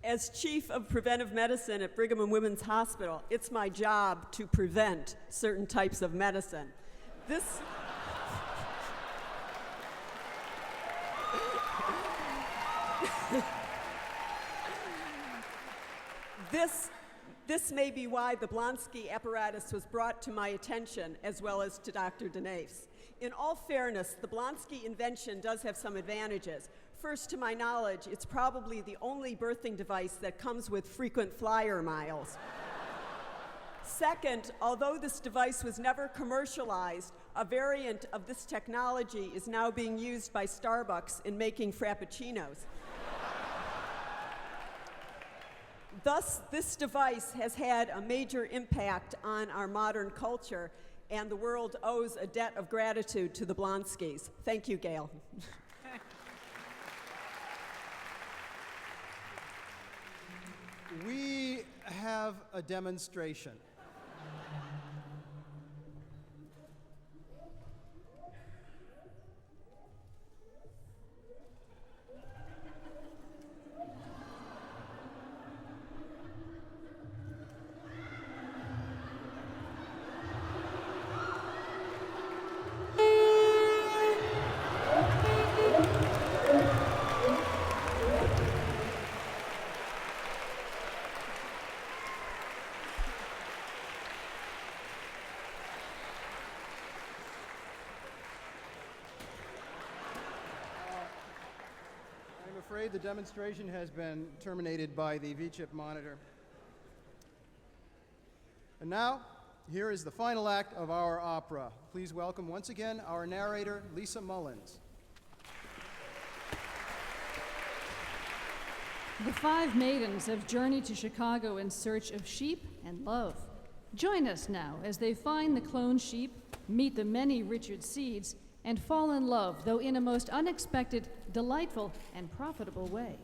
As Chief of Preventive Medicine at Brigham and Women's Hospital, it's my job to prevent certain types of medicine. This may be why the Blonsky apparatus was brought to my attention, as well as to Dr. Denev's. In all fairness, the Blonsky invention does have some advantages. First, to my knowledge, it's probably the only birthing device that comes with frequent flyer miles. Second, although this device was never commercialized, a variant of this technology is now being used by Starbucks in making frappuccinos. Thus, this device has had a major impact on our modern culture, and the world owes a debt of gratitude to the Blonskys. Thank you, Gail. We have a demonstration. afraid the demonstration has been terminated by the V-chip monitor. And now, here is the final act of our opera. Please welcome once again our narrator, Lisa Mullins. The five maidens have journeyed to Chicago in search of sheep and love. Join us now as they find the cloned sheep, meet the many Richard Seeds, and fall in love, though in a most unexpected, delightful, and profitable way.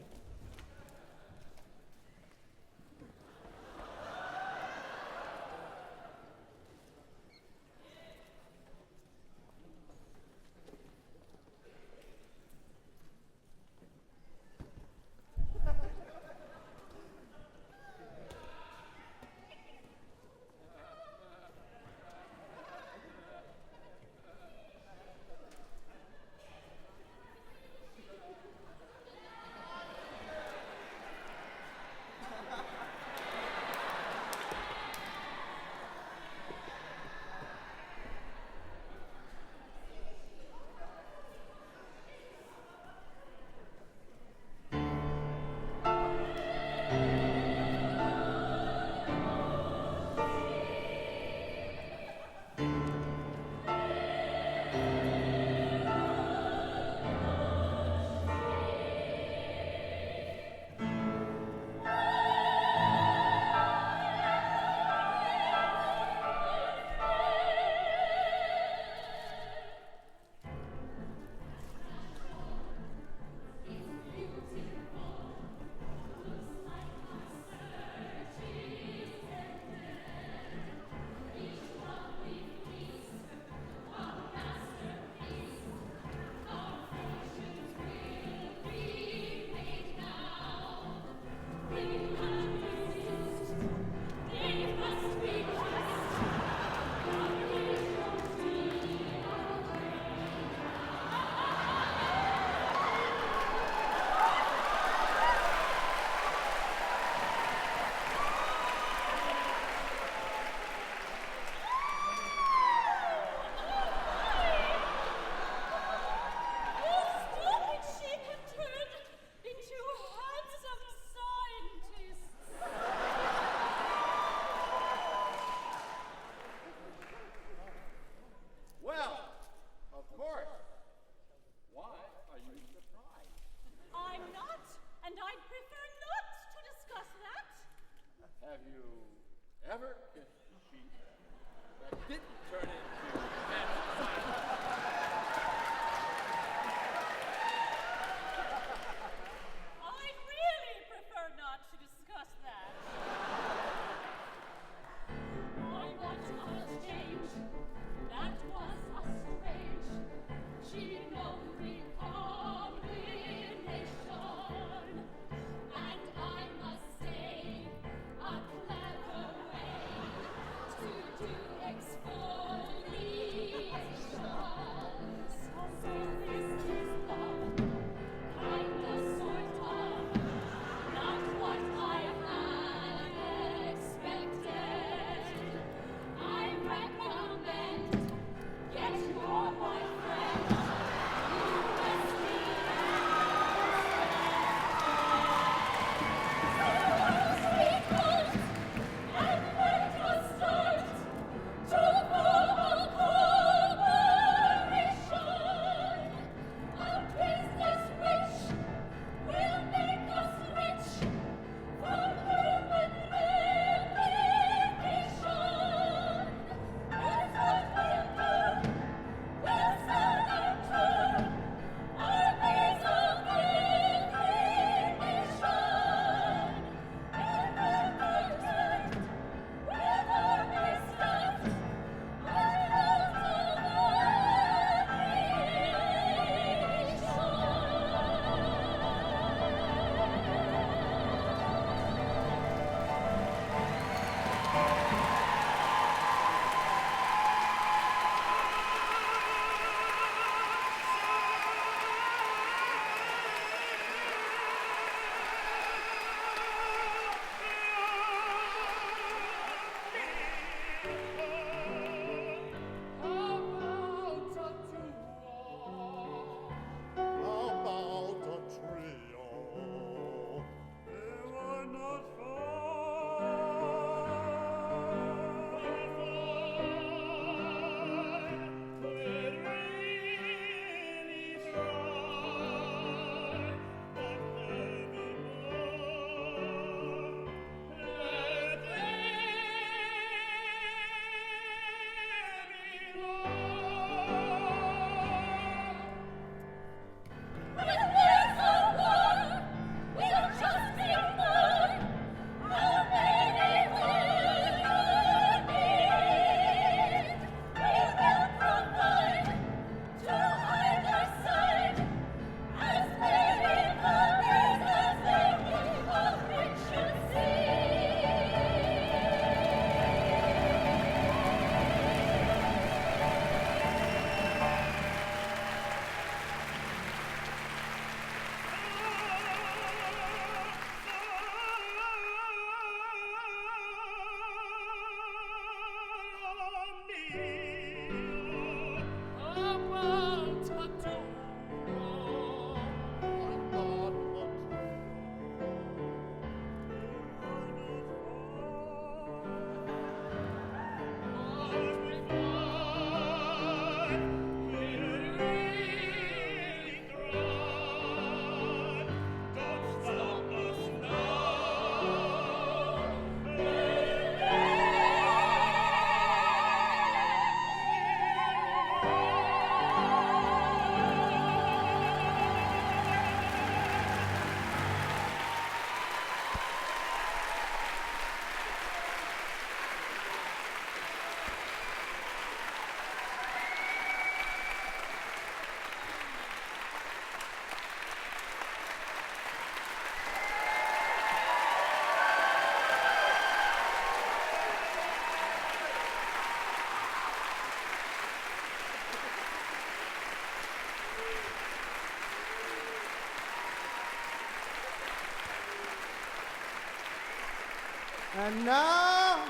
And now,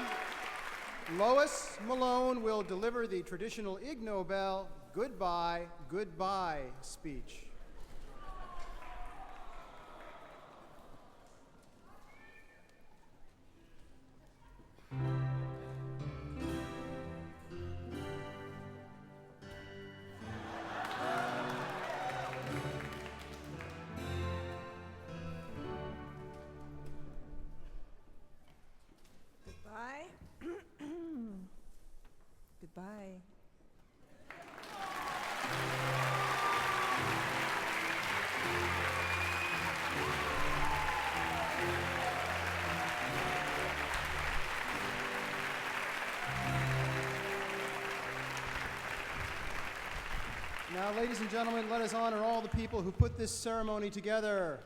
Lois Malone will deliver the traditional Ig Nobel goodbye, goodbye speech. Goodbye. Goodbye. Now, ladies and gentlemen, let us honor all the people who put this ceremony together.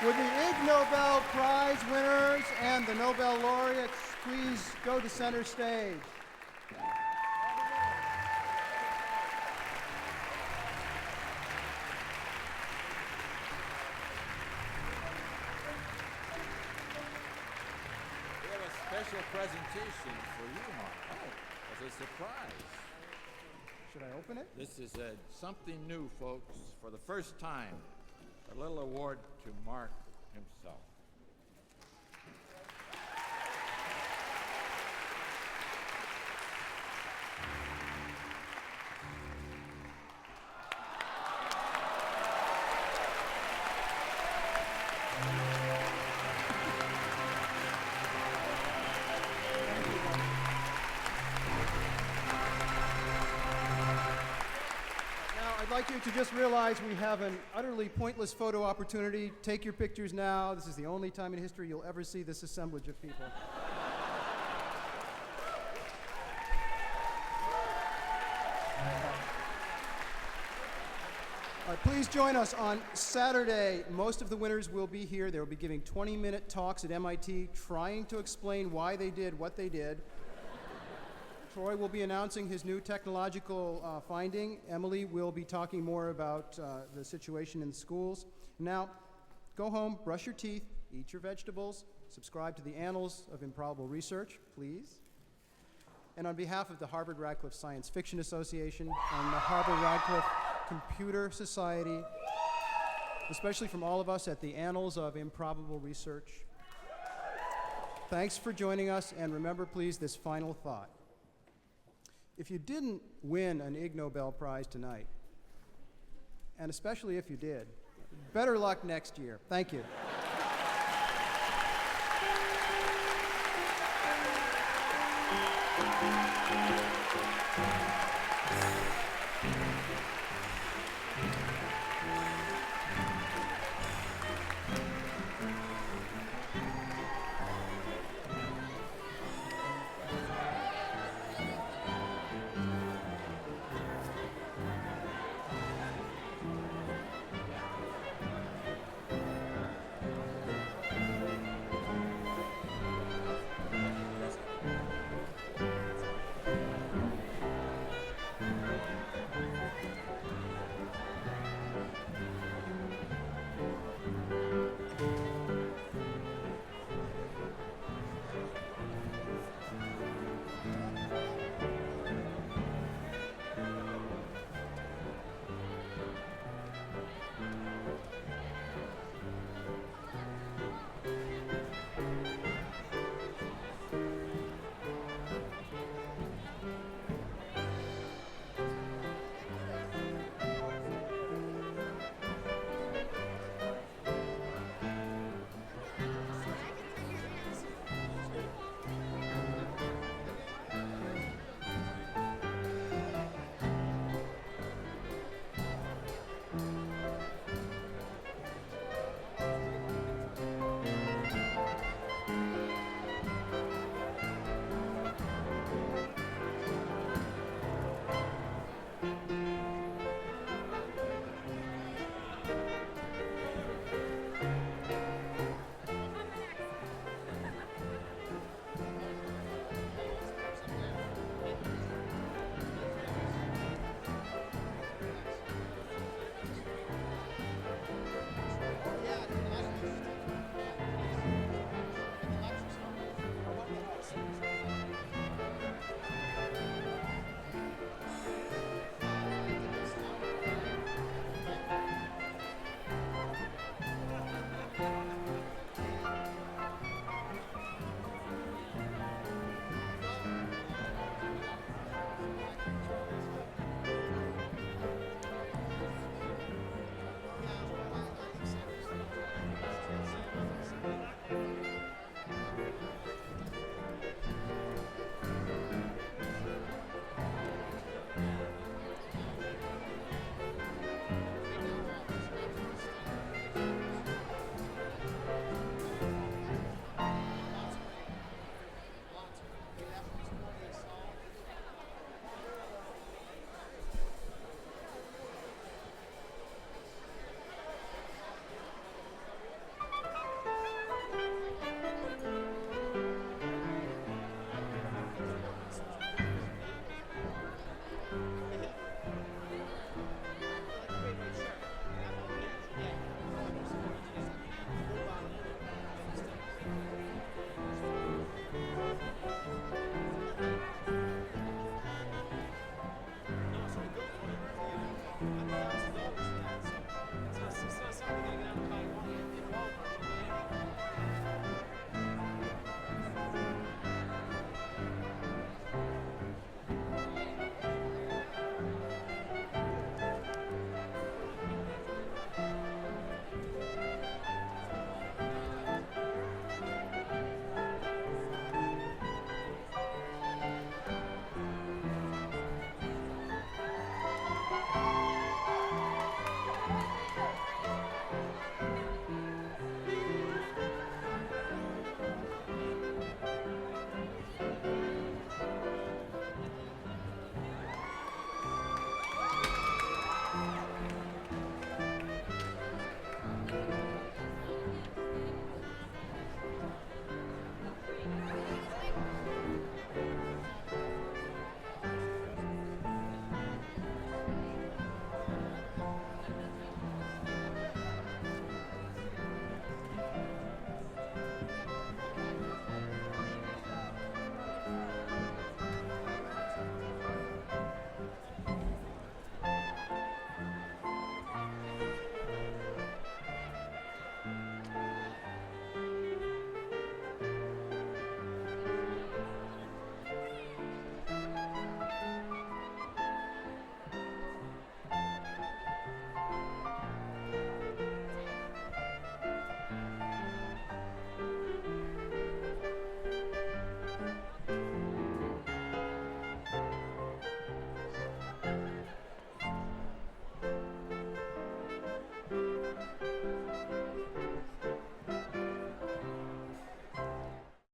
Would the Ig Nobel Prize winners and the Nobel laureates please go to center stage? We have a special presentation for you, Mark. Oh, as a surprise. Should I open it? This is something new, folks, for the first time. A little award to Mark himself. I'd like you to just realize we have an utterly pointless photo opportunity. Take your pictures now. This is the only time in history you'll ever see this assemblage of people. Please join us on Saturday. Most of the winners will be here. They will be giving 20-minute talks at MIT trying to explain why they did what they did. Troy will be announcing his new technological finding. Emily will be talking more about the situation in schools. Now, go home, brush your teeth, eat your vegetables, subscribe to the Annals of Improbable Research, please. And on behalf of the Harvard-Radcliffe Science Fiction Association and the Harvard-Radcliffe Computer Society, especially from all of us at the Annals of Improbable Research, thanks for joining us, and remember, please, this final thought. If you didn't win an Ig Nobel Prize tonight, and especially if you did, better luck next year. Thank you. Thank you.